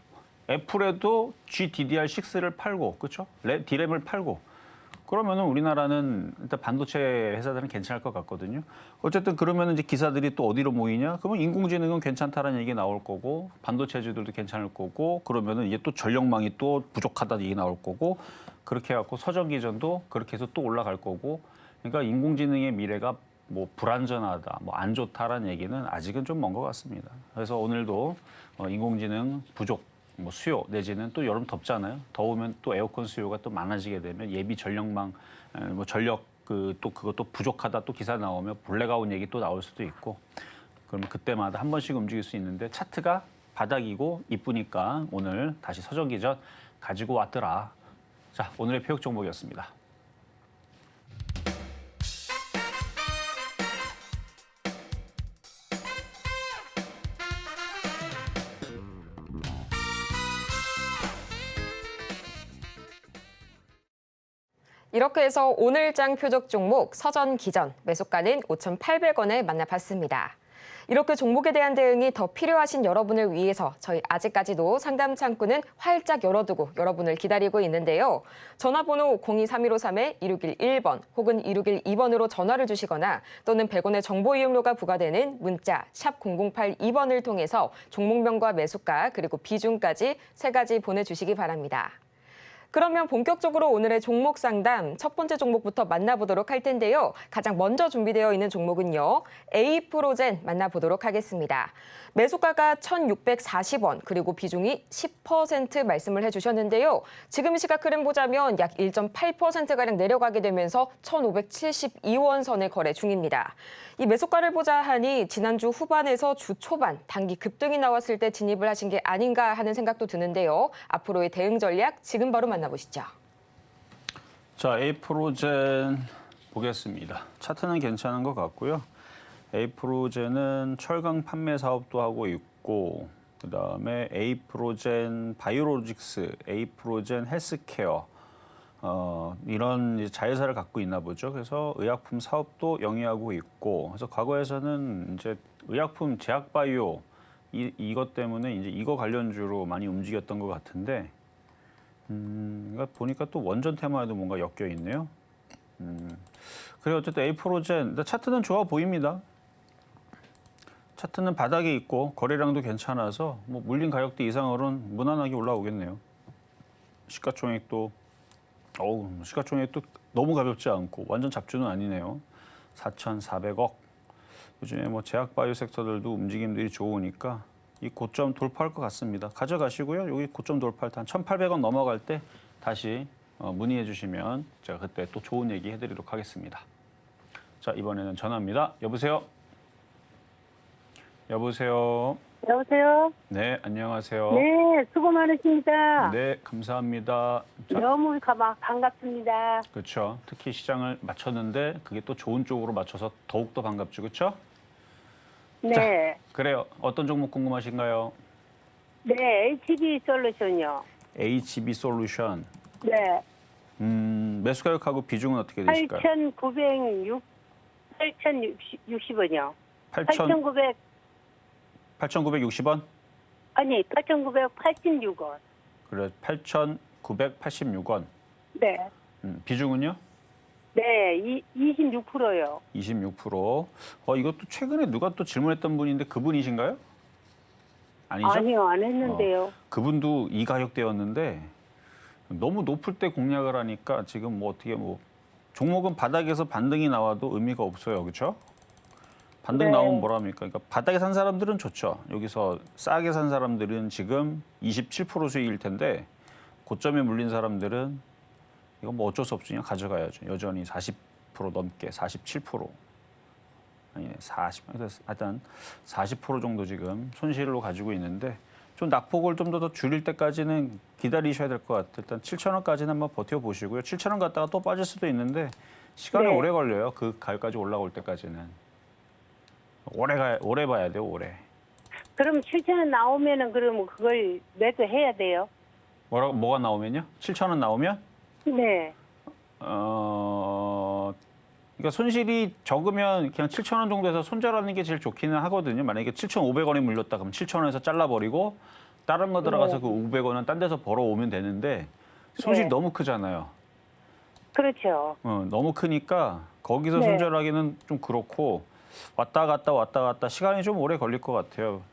[SPEAKER 3] 애플에도 GDDR6를 팔고 그렇죠? D램을 팔고 그러면은 우리나라는 일단 반도체 회사들은 괜찮을 것 같거든요. 어쨌든 그러면은 이제 기사들이 또 어디로 모이냐? 그러면 인공지능은 괜찮다라는 얘기 나올 거고 반도체주들도 괜찮을 거고 그러면은 이게 또 전력망이 또 부족하다는 얘기 나올 거고 그렇게 해갖고 서전 기전도 그렇게 해서 또 올라갈 거고 그러니까 인공지능의 미래가 뭐 불안전하다, 뭐 안 좋다라는 얘기는 아직은 좀 먼 것 같습니다. 그래서 오늘도 인공지능 부족, 뭐 수요 내지는 또 여름 덥잖아요. 더우면 또 에어컨 수요가 또 많아지게 되면 예비 전력망, 뭐 전력 또 그것도 부족하다 또 기사 나오면 블랙아웃 얘기 또 나올 수도 있고 그러면 그때마다 한 번씩 움직일 수 있는데 차트가 바닥이고 이쁘니까 오늘 다시 서전 기전 가지고 왔더라. 자, 오늘의 표역 종목이었습니다.
[SPEAKER 2] 이렇게 해서 오늘장 표적 종목 서전 기전 매수가는 5,800원에 만나봤습니다. 이렇게 종목에 대한 대응이 더 필요하신 여러분을 위해서 저희 아직까지도 상담 창구는 활짝 열어두고 여러분을 기다리고 있는데요. 전화번호 023153-2611번 혹은 2612번으로 전화를 주시거나 또는 100원의 정보 이용료가 부과되는 문자 샵 0082번을 통해서 종목명과 매수가 그리고 비중까지 3가지 보내주시기 바랍니다. 그러면 본격적으로 오늘의 종목 상담 첫 번째 종목부터 만나보도록 할 텐데요. 가장 먼저 준비되어 있는 종목은요. A프로젠 만나보도록 하겠습니다. 매수가가 1,640원 그리고 비중이 10% 말씀을 해주셨는데요. 지금 시각 흐름 보자면 약 1.8%가량 내려가게 되면서 1,572원 선에 거래 중입니다. 이 매수가를 보자 하니 지난주 후반에서 주 초반 단기 급등이 나왔을 때 진입을 하신 게 아닌가 하는 생각도 드는데요. 앞으로의 대응 전략 지금 바로 만나보시죠.
[SPEAKER 3] 자, A프로젠 보겠습니다. 차트는 괜찮은 것 같고요. A프로젠은 철강 판매 사업도 하고 있고 그다음에 A프로젠 바이오로직스, A프로젠 헬스케어 이런 이제 자회사를 갖고 있나 보죠. 그래서 의약품 사업도 영위하고 있고 그래서 과거에서는 이제 의약품 제약바이오 이것 때문에 이제 이거 관련주로 많이 움직였던 것 같은데 그러니까 보니까 또 원전 테마에도 뭔가 엮여 있네요. 그래 어쨌든 A프로젠 차트는 좋아 보입니다. 차트는 바닥에 있고 거래량도 괜찮아서 뭐 물린 가격대 이상으로는 무난하게 올라오겠네요. 시가총액도 너무 가볍지 않고 완전 잡주는 아니네요. 4,400억. 요즘에 뭐 제약바이오 섹터들도 움직임들이 좋으니까 이 고점 돌파할 것 같습니다. 가져가시고요. 여기 고점 돌파할 때 한 1,800원 넘어갈 때 다시 문의해 주시면 제가 그때 또 좋은 얘기 해드리도록 하겠습니다. 자, 이번에는 전화입니다. 여보세요? 여보세요?
[SPEAKER 4] 여보세요?
[SPEAKER 3] 네, 안녕하세요.
[SPEAKER 4] 네, 수고 많으십니다.
[SPEAKER 3] 네, 감사합니다. 자,
[SPEAKER 4] 너무 반갑습니다.
[SPEAKER 3] 그렇죠. 특히 시장을 맞췄는데 그게 또 좋은 쪽으로 맞춰서 더욱더 반갑죠. 그렇죠?
[SPEAKER 4] 네.
[SPEAKER 3] 자, 그래요. 어떤 종목 궁금하신가요?
[SPEAKER 4] 네, HB 솔루션이요.
[SPEAKER 3] HB 솔루션.
[SPEAKER 4] 네.
[SPEAKER 3] 매수 가격하고 비중은 어떻게 되실까요?
[SPEAKER 4] 8,960원이요.
[SPEAKER 3] 8,960원?
[SPEAKER 4] 아니, 8,986원.
[SPEAKER 3] 그래, 8,986원.
[SPEAKER 4] 네.
[SPEAKER 3] 비중은요?
[SPEAKER 4] 네, 26%요.
[SPEAKER 3] 26%. 이것도 최근에 누가 또 질문했던 분인데 그분이신가요? 아니죠?
[SPEAKER 4] 아니요, 안 했는데요.
[SPEAKER 3] 그분도 이 가격대였는데 너무 높을 때 공략을 하니까 지금 뭐 어떻게 뭐 종목은 바닥에서 반등이 나와도 의미가 없어요. 그렇죠? 반등
[SPEAKER 4] 네.
[SPEAKER 3] 나오면 뭐랍니까? 그러니까 바닥에 산 사람들은 좋죠. 여기서 싸게 산 사람들은 지금 27% 수익일 텐데 고점에 물린 사람들은 이건 뭐 어쩔 수 없이 그냥 가져가야죠. 여전히 40% 넘게 47%. 아니네, 40% 정도 지금 손실로 가지고 있는데 좀 낙폭을 좀 더 줄일 때까지는 기다리셔야 될 것 같아요. 일단 7,000원까지는 한번 버텨보시고요. 7,000원 갔다가 또 빠질 수도 있는데 시간이
[SPEAKER 4] 네.
[SPEAKER 3] 오래 걸려요. 그 가격까지 올라올 때까지는. 오래 봐야 돼요, 오래.
[SPEAKER 4] 그럼 7,000원 나오면은 그럼 그걸 매도해야 돼요?
[SPEAKER 3] 뭐가 나오면요? 7,000원 나오면?
[SPEAKER 4] 네.
[SPEAKER 3] 그러니까 손실이 적으면 그냥 7,000원 정도에서 손절하는 게 제일 좋기는 하거든요. 만약에 7,500원에 물렸다 그러면 7,000원에서 잘라버리고 다른 거 들어가서 그 500원은 딴 데서 벌어오면 되는데 손실이
[SPEAKER 4] 네.
[SPEAKER 3] 너무 크잖아요.
[SPEAKER 4] 그렇죠.
[SPEAKER 3] 너무 크니까 거기서
[SPEAKER 4] 네.
[SPEAKER 3] 손절하기는 좀 그렇고 왔다 갔다 시간이 좀 오래 걸릴 것 같아요.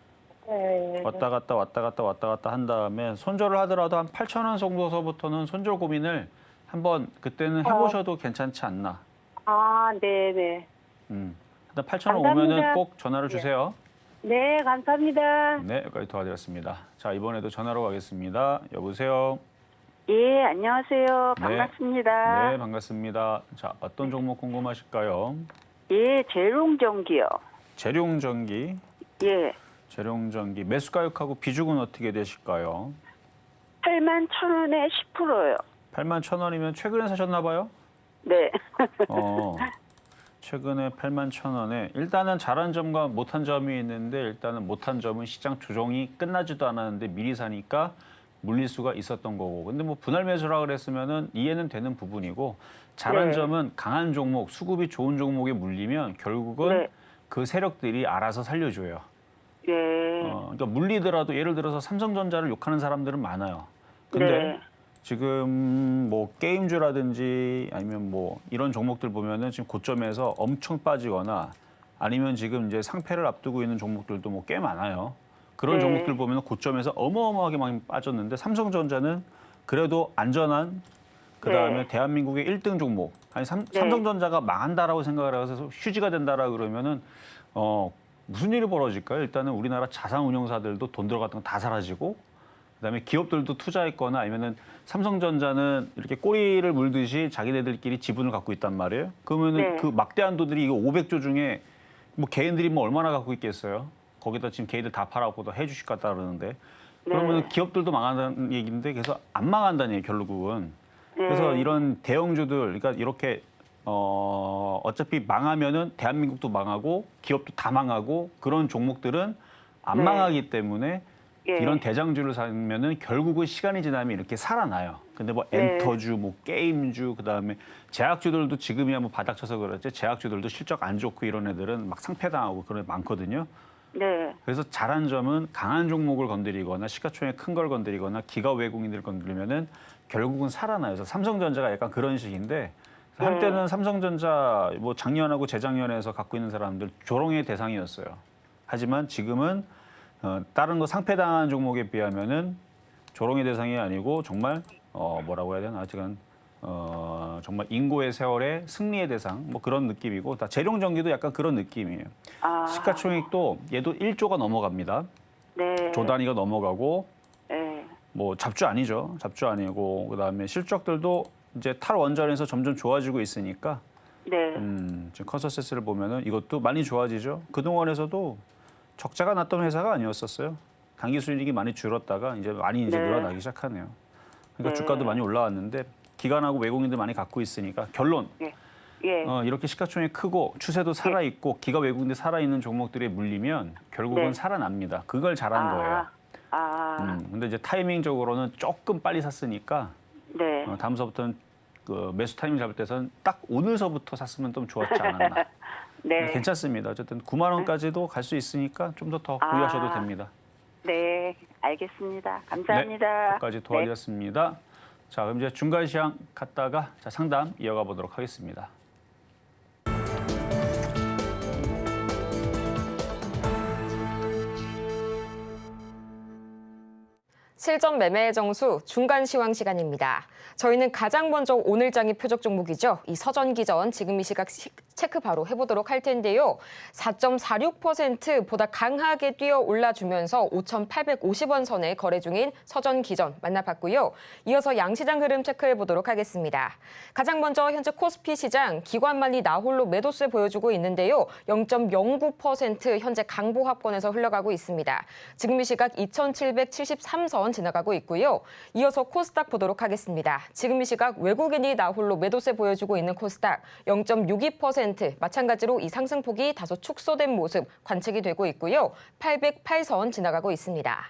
[SPEAKER 4] 네.
[SPEAKER 3] 왔다 갔다 한 다음에 손절을 하더라도 한 8,000원 정도서부터는 손절 고민을 한번 그때는 해보셔도 괜찮지 않나.
[SPEAKER 4] 아, 네네.
[SPEAKER 3] 일단 8,000원
[SPEAKER 4] 감사합니다.
[SPEAKER 3] 오면은 꼭 전화를 주세요.
[SPEAKER 4] 네, 감사합니다.
[SPEAKER 3] 네, 여기까지 도와드렸습니다. 자, 이번에도 전화로 가겠습니다. 여보세요.
[SPEAKER 5] 예, 안녕하세요.
[SPEAKER 3] 네.
[SPEAKER 5] 반갑습니다.
[SPEAKER 3] 네, 반갑습니다. 자, 어떤 종목 궁금하실까요?
[SPEAKER 5] 예, 재롱전기요.
[SPEAKER 3] 재룡전기,
[SPEAKER 5] 예,
[SPEAKER 3] 재룡전기 매수 가격하고 비중은 어떻게 되실까요?
[SPEAKER 5] 81,000원에 10%요.
[SPEAKER 3] 81,000원이면 최근에 사셨나 봐요?
[SPEAKER 5] 네.
[SPEAKER 3] 최근에 81,000원에 일단은 잘한 점과 못한 점이 있는데 일단은 못한 점은 시장 조정이 끝나지도 않았는데 미리 사니까 물릴 수가 있었던 거고. 근데 뭐 분할 매수라 그랬으면은 이해는 되는 부분이고 잘한
[SPEAKER 5] 네.
[SPEAKER 3] 점은 강한 종목, 수급이 좋은 종목에 물리면 결국은
[SPEAKER 5] 네.
[SPEAKER 3] 그 세력들이 알아서 살려줘요.
[SPEAKER 5] 예.
[SPEAKER 3] 그러니까 물리더라도 예를 들어서 삼성전자를 욕하는 사람들은 많아요. 근데
[SPEAKER 5] 네.
[SPEAKER 3] 지금 뭐 게임주라든지 아니면 뭐 이런 종목들 보면은 지금 고점에서 엄청 빠지거나 아니면 지금 이제 상패를 앞두고 있는 종목들도 뭐 꽤 많아요. 그런
[SPEAKER 5] 네.
[SPEAKER 3] 종목들 보면 고점에서 어마어마하게 많이 빠졌는데 삼성전자는 그래도 안전한 그다음에
[SPEAKER 5] 네.
[SPEAKER 3] 대한민국의 1등 종목. 아니 삼성전자가 망한다라고 생각을 해서 휴지가 된다라 그러면은 무슨 일이 벌어질까요? 일단은 우리나라 자산운용사들도 돈 들어갔던 거 다 사라지고 그다음에 기업들도 투자했거나 아니면은 삼성전자는 이렇게 꼬리를 물듯이 자기네들끼리 지분을 갖고 있단 말이에요. 그러면은
[SPEAKER 5] 네.
[SPEAKER 3] 그 막대한 돈들이 이거 500조 중에 뭐 개인들이 뭐 얼마나 갖고 있겠어요? 거기다 지금 개인들 다 팔아갖고도 해주실 것 같다 그러는데 그러면
[SPEAKER 5] 네.
[SPEAKER 3] 기업들도 망한다는 얘기인데 그래서 안 망한다는 얘기예요, 결국은. 그래서
[SPEAKER 5] 네.
[SPEAKER 3] 이런 대형주들, 그러니까 이렇게 어차피 망하면은 대한민국도 망하고 기업도 다 망하고 그런 종목들은 안
[SPEAKER 5] 네.
[SPEAKER 3] 망하기 때문에
[SPEAKER 5] 예.
[SPEAKER 3] 이런 대장주를 사면은 결국은 시간이 지나면 이렇게 살아나요. 근데 뭐
[SPEAKER 5] 네.
[SPEAKER 3] 엔터주, 뭐 게임주, 그다음에 제약주들도 지금이야 뭐 바닥쳐서 그렇지 제약주들도 실적 안 좋고 이런 애들은 막 상폐당하고 그런 애 많거든요.
[SPEAKER 5] 네.
[SPEAKER 3] 그래서 잘한 점은 강한 종목을 건드리거나 시가총액 큰 걸 건드리거나 기가 외국인들 건드리면은 결국은 살아나요. 그래서 삼성전자가 약간 그런 식인데 한때는 삼성전자 뭐 작년하고 재작년에서 갖고 있는 사람들 조롱의 대상이었어요. 하지만 지금은 다른 거 상폐당한 종목에 비하면은 조롱의 대상이 아니고 정말 뭐라고 해야 되나 하여튼 정말 인고의 세월의 승리의 대상 뭐 그런 느낌이고 다 재룡전기도 약간 그런 느낌이에요.
[SPEAKER 5] 아.
[SPEAKER 3] 시가총액도 얘도 1조가 넘어갑니다.
[SPEAKER 5] 네.
[SPEAKER 3] 조 단위가 넘어가고
[SPEAKER 5] 네.
[SPEAKER 3] 뭐 잡주 아니죠. 잡주 아니고 그다음에 실적들도 이제 탈원전에서 점점 좋아지고 있으니까
[SPEAKER 5] 네.
[SPEAKER 3] 지금 컨센서스를 보면은 이것도 많이 좋아지죠. 그동안에서도 적자가 났던 회사가 아니었었어요. 단기 순이익이 많이 줄었다가 이제 많이 이제
[SPEAKER 5] 네.
[SPEAKER 3] 늘어나기 시작하네요. 그러니까
[SPEAKER 5] 네.
[SPEAKER 3] 주가도 많이 올라왔는데 기관하고 외국인들 많이 갖고 있으니까 결론
[SPEAKER 5] 예. 예.
[SPEAKER 3] 이렇게 시가총액 크고 추세도 살아 있고 기가 외국인들 살아 있는 종목들이 물리면 결국은
[SPEAKER 5] 네.
[SPEAKER 3] 살아납니다. 그걸 잘한 거예요.
[SPEAKER 5] 아.
[SPEAKER 3] 근데 이제 타이밍적으로는 조금 빨리 샀으니까
[SPEAKER 5] 네.
[SPEAKER 3] 다음서부터는 그 매수 타이밍 잡을 때선 딱 오늘서부터 샀으면 좀 좋았지 않았나.
[SPEAKER 5] 네.
[SPEAKER 3] 괜찮습니다. 어쨌든 9만 원까지도 갈 수 있으니까 좀 더
[SPEAKER 5] 아.
[SPEAKER 3] 보유하셔도 됩니다.
[SPEAKER 5] 네. 알겠습니다.
[SPEAKER 3] 네,
[SPEAKER 5] 감사합니다.
[SPEAKER 3] 끝까지 도와드렸습니다. 자, 그럼 이제 중간 시황 갔다가 자, 상담 이어가 보도록 하겠습니다.
[SPEAKER 2] 실전 매매 정수 중간 시황 시간입니다. 저희는 가장 먼저 오늘장의 표적 종목이죠. 이 서전기전 지금 이 시각 체크 바로 해보도록 할 텐데요. 4.46%보다 강하게 뛰어 올라주면서 5,850원 선에 거래 중인 서전기전 만나봤고요. 이어서 양시장 흐름 체크해 보도록 하겠습니다. 가장 먼저 현재 코스피 시장 기관만리 나홀로 매도세 보여주고 있는데요. 0.09% 현재 강보합권에서 흘러가고 있습니다. 지금 이 시각 2,773선 지나가고 있고요. 이어서 코스닥 보도록 하겠습니다. 지금 이 시각 외국인이 나홀로 매도세 보여주고 있는 코스닥 0.62% 마찬가지로 이 상승폭이 다소 축소된 모습 관측이 되고 있고요. 808선 지나가고 있습니다.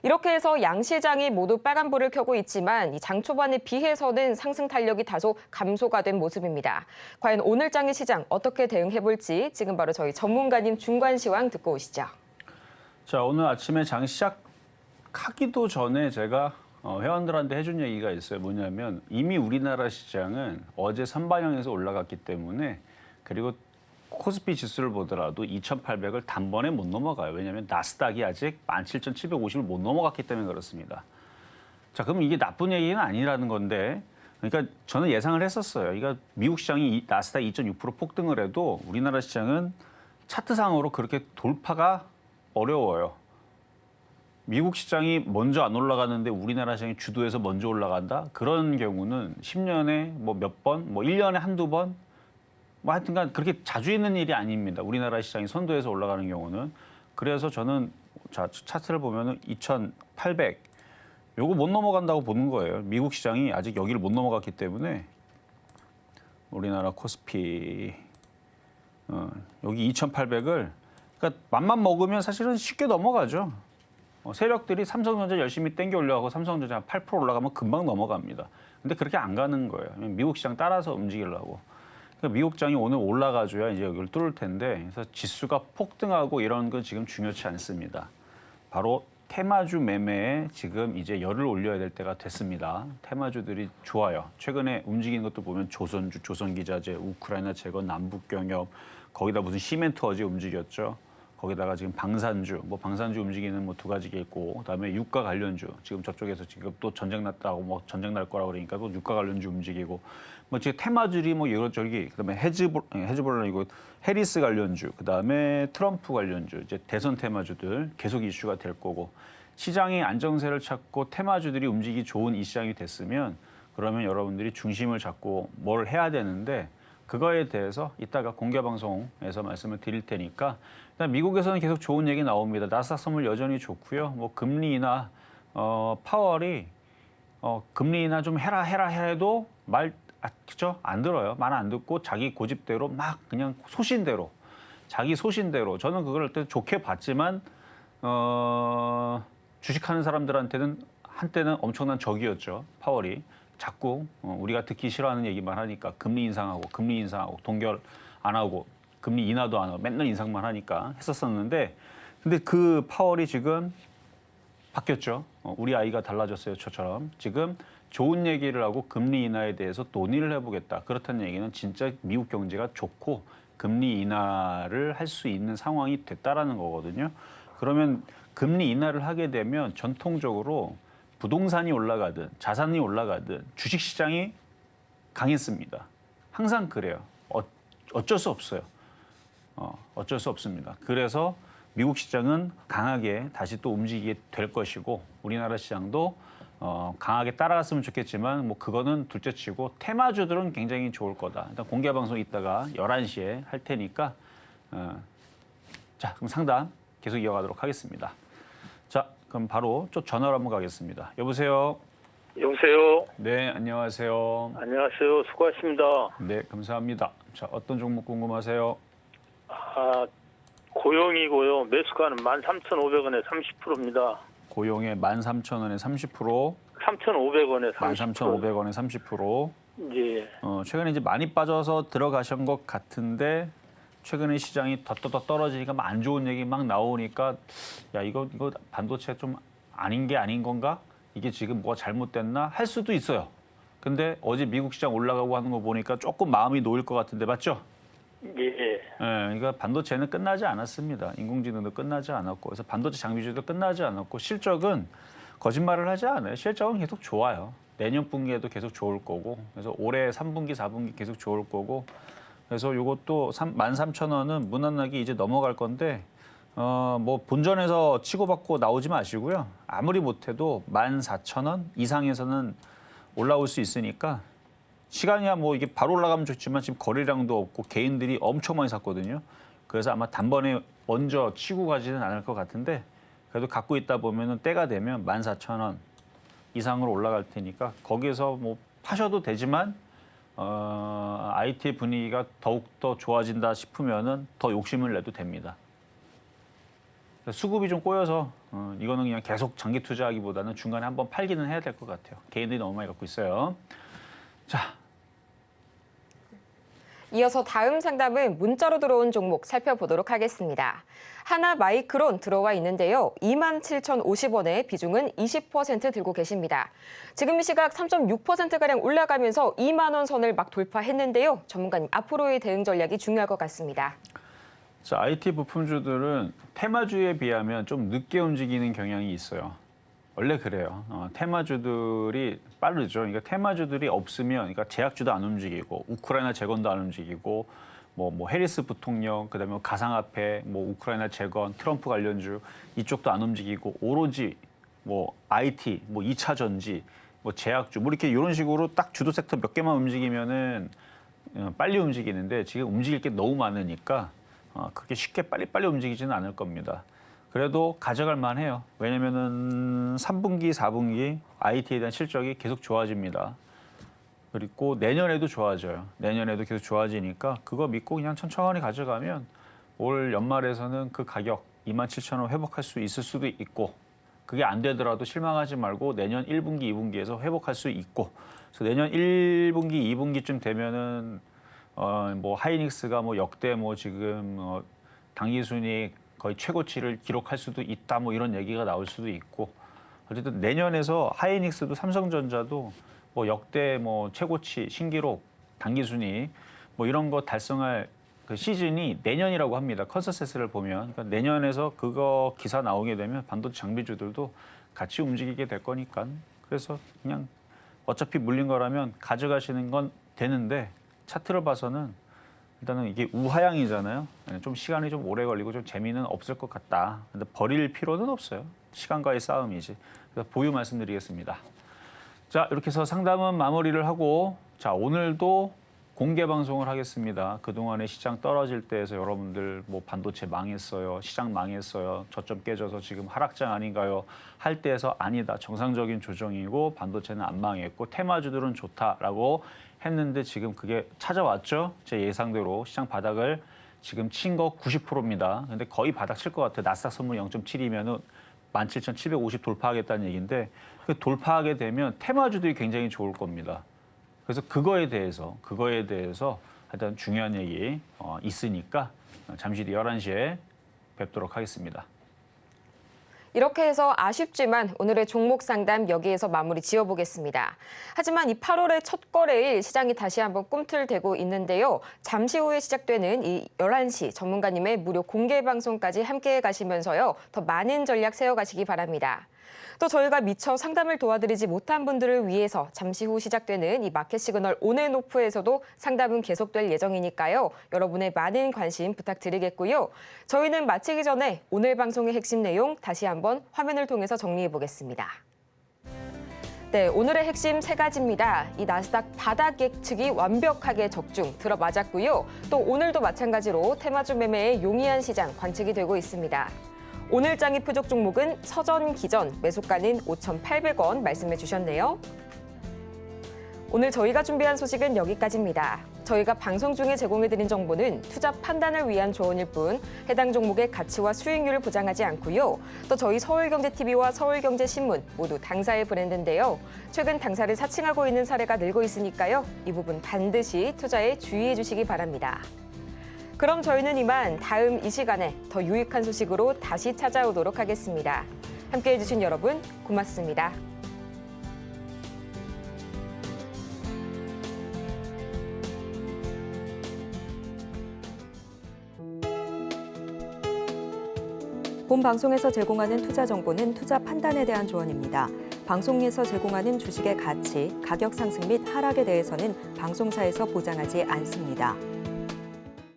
[SPEAKER 2] 이렇게 해서 양 시장이 모두 빨간불을 켜고 있지만 이 장 초반에 비해서는 상승 탄력이 다소 감소가 된 모습입니다. 과연 오늘 장의 시장 어떻게 대응해볼지 지금 바로 저희 전문가님 중간 시황 듣고 오시죠.
[SPEAKER 3] 자, 오늘 아침에 장 시작하기도 전에 제가 회원들한테 해준 얘기가 있어요. 뭐냐면 이미 우리나라 시장은 어제 선반영에서 올라갔기 때문에 그리고 코스피 지수를 보더라도 2,800을 단번에 못 넘어가요. 왜냐하면 나스닥이 아직 17,750을 못 넘어갔기 때문에 그렇습니다. 자, 그럼 이게 나쁜 얘기는 아니라는 건데, 그러니까 저는 예상을 했었어요. 그러니까 미국 시장이 나스닥 2.6% 폭등을 해도 우리나라 시장은 차트상으로 그렇게 돌파가 어려워요. 미국 시장이 먼저 안 올라가는데 우리나라 시장이 주도해서 먼저 올라간다? 그런 경우는 10년에 뭐 몇 번, 뭐 1년에 한두 번, 뭐 하여튼간 그렇게 자주 있는 일이 아닙니다. 우리나라 시장이 선도해서 올라가는 경우는. 그래서 저는 자, 차트를 보면은 2,800 요거 못 넘어간다고 보는 거예요. 미국 시장이 아직 여기를 못 넘어갔기 때문에 우리나라 코스피 여기 2,800을 그러니까 맘만 먹으면 사실은 쉽게 넘어가죠. 세력들이 삼성전자 열심히 땡겨 올려가고 삼성전자 8% 올라가면 금방 넘어갑니다. 근데 그렇게 안 가는 거예요. 미국 시장 따라서 움직이려고. 그러니까 미국 장이 오늘 올라가줘야 이제 여기를 뚫을 텐데, 그래서 지수가 폭등하고 이런 건 지금 중요치 않습니다. 바로 테마주 매매에 지금 이제 열을 올려야 될 때가 됐습니다. 테마주들이 좋아요. 최근에 움직이는 것도 보면 조선주, 조선기자재, 우크라이나 재건, 남북경협, 거기다 무슨 시멘트 어제 움직였죠. 거기다가 지금 방산주, 뭐 방산주 움직이는 뭐 두 가지가 있고, 그다음에 유가 관련주. 지금 저쪽에서 지금 또 전쟁 났다고 뭐 전쟁 날 거라고 그러니까 또 유가 관련주 움직이고, 뭐 지금 테마주들이 뭐 이것저것, 그다음에 헤즈볼라이고 해리스 관련주, 그다음에 트럼프 관련주, 이제 대선 테마주들 계속 이슈가 될 거고, 시장이 안정세를 찾고 테마주들이 움직이기 좋은 이 시장이 됐으면 그러면 여러분들이 중심을 잡고 뭘 해야 되는데. 그거에 대해서 이따가 공개 방송에서 말씀을 드릴 테니까 일단 미국에서는 계속 좋은 얘기 나옵니다. 나스닥 선물 여전히 좋고요. 뭐 금리 인하 파월이 금리 인하 좀 해라 해도 그죠? 안 들어요. 말 안 듣고 자기 고집대로 막 그냥 소신대로 자기 소신대로 저는 그걸 어떤 좋게 봤지만 주식하는 사람들한테는 한때는 엄청난 적이었죠. 파월이. 자꾸 우리가 듣기 싫어하는 얘기만 하니까 금리 인상하고 동결 안 하고 금리 인하도 안 하고 맨날 인상만 하니까 했었었는데 근데 그 파월이 지금 바뀌었죠. 우리 아이가 달라졌어요. 저처럼. 지금 좋은 얘기를 하고 금리 인하에 대해서 논의를 해보겠다. 그렇다는 얘기는 진짜 미국 경제가 좋고 금리 인하를 할 수 있는 상황이 됐다라는 거거든요. 그러면 금리 인하를 하게 되면 전통적으로 부동산이 올라가든 자산이 올라가든 주식시장이 강했습니다. 항상 그래요. 어쩔 수 없어요. 어쩔 수 없습니다. 그래서 미국 시장은 강하게 다시 또 움직이게 될 것이고 우리나라 시장도 강하게 따라갔으면 좋겠지만 뭐 그거는 둘째치고 테마주들은 굉장히 좋을 거다. 일단 공개 방송 이따가 11시에 할 테니까 자 그럼 상담 계속 이어가도록 하겠습니다. 자 그럼 바로 또 전화로 한번 가겠습니다. 여보세요.
[SPEAKER 6] 여보세요.
[SPEAKER 3] 네 안녕하세요.
[SPEAKER 6] 안녕하세요. 수고하십니다.
[SPEAKER 3] 네 감사합니다. 자 어떤 종목 궁금하세요?
[SPEAKER 6] 고용이고요. 매수가는 13,500원에 30%입니다.
[SPEAKER 3] 고용에 13,000원에 30%,
[SPEAKER 6] 3,500원에 30%.
[SPEAKER 3] 13,500원에 30%.
[SPEAKER 6] 예.
[SPEAKER 3] 최근에 이제 많이 빠져서 들어가신 것 같은데 최근에 시장이 더 떨어지니까 막 안 좋은 얘기 막 나오니까 야 이거 반도체 좀 아닌 게 아닌 건가? 이게 지금 뭐가 잘못됐나? 할 수도 있어요. 근데 어제 미국 시장 올라가고 하는 거 보니까 조금 마음이 놓일 것 같은데 맞죠?
[SPEAKER 6] 예.
[SPEAKER 3] 그러니까 반도체는 끝나지 않았습니다. 인공지능도 끝나지 않았고 그래서 반도체 장비주도 끝나지 않았고 실적은 거짓말을 하지 않아요. 실적은 계속 좋아요. 내년 분기에도 계속 좋을 거고 그래서 올해 3분기, 4분기 계속 좋을 거고 그래서 이것도 13,000원은 무난하게 이제 넘어갈 건데 뭐 본전에서 치고받고 나오지 마시고요. 아무리 못해도 14,000원 이상에서는 올라올 수 있으니까 시간이야 뭐 이게 바로 올라가면 좋지만 지금 거래량도 없고 개인들이 엄청 많이 샀거든요. 그래서 아마 단번에 먼저 치고 가지는 않을 것 같은데 그래도 갖고 있다 보면은 때가 되면 14,000원 이상으로 올라갈 테니까 거기에서 뭐 파셔도 되지만 IT 분위기가 더욱 더 좋아진다 싶으면은 더 욕심을 내도 됩니다. 수급이 좀 꼬여서 이거는 그냥 계속 장기 투자하기보다는 중간에 한번 팔기는 해야 될 것 같아요. 개인들이 너무 많이 갖고 있어요. 자,
[SPEAKER 2] 이어서 다음 상담은 문자로 들어온 종목 살펴보도록 하겠습니다. 하나 마이크론 들어와 있는데요. 27,050원에 비중은 20% 들고 계십니다. 지금 이 시각 3.6%가량 올라가면서 2만 원 선을 막 돌파했는데요. 전문가님, 앞으로의 대응 전략이 중요할 것 같습니다.
[SPEAKER 3] 자, IT 부품주들은 테마주에 비하면 좀 늦게 움직이는 경향이 있어요. 원래 그래요. 테마주들이 빠르죠. 그러니까 테마주들이 없으면, 그러니까 제약주도 안 움직이고, 우크라이나 재건도 안 움직이고, 뭐 해리스 부통령, 그다음에 가상화폐, 우크라이나 재건, 트럼프 관련주 이쪽도 안 움직이고, 오로지 IT, 2차 전지, 제약주, 이렇게 이런 식으로 딱 주도 섹터 몇 개만 움직이면은 빨리 움직이는데 지금 움직일 게 너무 많으니까 그렇게 쉽게 빨리 움직이지는 않을 겁니다. 그래도 가져갈 만해요. 왜냐면은 3분기, 4분기 IT에 대한 실적이 계속 좋아집니다. 그리고 내년에도 좋아져요. 내년에도 계속 좋아지니까 그거 믿고 그냥 천천히 가져가면 올 연말에서는 그 가격 27,000원 회복할 수 있을 수도 있고, 그게 안 되더라도 실망하지 말고 내년 1분기, 2분기에서 회복할 수 있고, 그래서 내년 1분기, 2분기쯤 되면은 하이닉스가 역대 지금 당기순이익 거의 최고치를 기록할 수도 있다, 이런 얘기가 나올 수도 있고, 어쨌든 내년에서 하이닉스도 삼성전자도 역대 최고치 신기록 당기순이익 이런 거 달성할 그 시즌이 내년이라고 합니다. 컨센서스를 보면. 그러니까 내년에서 그거 기사 나오게 되면 반도체 장비주들도 같이 움직이게 될 거니까. 그래서 그냥 어차피 물린 거라면 가져가시는 건 되는데, 차트를 봐서는 일단은 이게 우하향이잖아요. 좀 시간이 좀 오래 걸리고 좀 재미는 없을 것 같다. 근데 버릴 필요는 없어요. 시간과의 싸움이지. 그래서 보유 말씀드리겠습니다. 자, 이렇게 해서 상담은 마무리를 하고, 자, 오늘도 공개 방송을 하겠습니다. 그동안에 시장 떨어질 때에서 여러분들 반도체 망했어요, 시장 망했어요, 저점 깨져서 지금 하락장 아닌가요? 할 때에서 아니다, 정상적인 조정이고 반도체는 안 망했고 테마주들은 좋다라고 했는데 지금 그게 찾아왔죠. 제 예상대로 시장 바닥을 지금 친 거 90%입니다. 근데 거의 바닥 칠 것 같아요. 나스닥 선물 0.7이면은 17,750 돌파하겠다는 얘기인데, 그 돌파하게 되면 테마주들이 굉장히 좋을 겁니다. 그래서 그거에 대해서 하여튼 중요한 얘기 있으니까 잠시 뒤 11시에 뵙도록 하겠습니다.
[SPEAKER 2] 이렇게 해서 아쉽지만 오늘의 종목 상담 여기에서 마무리 지어보겠습니다. 하지만 이 8월의 첫 거래일 시장이 다시 한번 꿈틀대고 있는데요. 잠시 후에 시작되는 이 11시 전문가님의 무료 공개 방송까지 함께해 가시면서요. 더 많은 전략 세워가시기 바랍니다. 또 저희가 미처 상담을 도와드리지 못한 분들을 위해서 잠시 후 시작되는 이 마켓 시그널 온앤오프에서도 상담은 계속될 예정이니까요. 여러분의 많은 관심 부탁드리겠고요. 저희는 마치기 전에 오늘 방송의 핵심 내용 다시 한번 화면을 통해서 정리해 보겠습니다. 네, 오늘의 핵심 3가지입니다. 이 나스닥 바닥 예측이 완벽하게 적중 들어맞았고요. 또 오늘도 마찬가지로 테마주 매매의 용이한 시장 관측이 되고 있습니다. 오늘 장이 표적 종목은 서전, 기전, 매수가는 5,800원 말씀해 주셨네요. 오늘 저희가 준비한 소식은 여기까지입니다. 저희가 방송 중에 제공해드린 정보는 투자 판단을 위한 조언일 뿐 해당 종목의 가치와 수익률을 보장하지 않고요. 또 저희 서울경제TV와 서울경제신문 모두 당사의 브랜드인데요. 최근 당사를 사칭하고 있는 사례가 늘고 있으니까요. 이 부분 반드시 투자에 주의해 주시기 바랍니다. 그럼 저희는 이만 다음 이 시간에 더 유익한 소식으로 다시 찾아오도록 하겠습니다. 함께해 주신 여러분 고맙습니다.
[SPEAKER 1] 본 방송에서 제공하는 투자 정보는 투자 판단에 대한 조언입니다. 방송에서 제공하는 주식의 가치, 가격 상승 및 하락에 대해서는 방송사에서 보장하지 않습니다.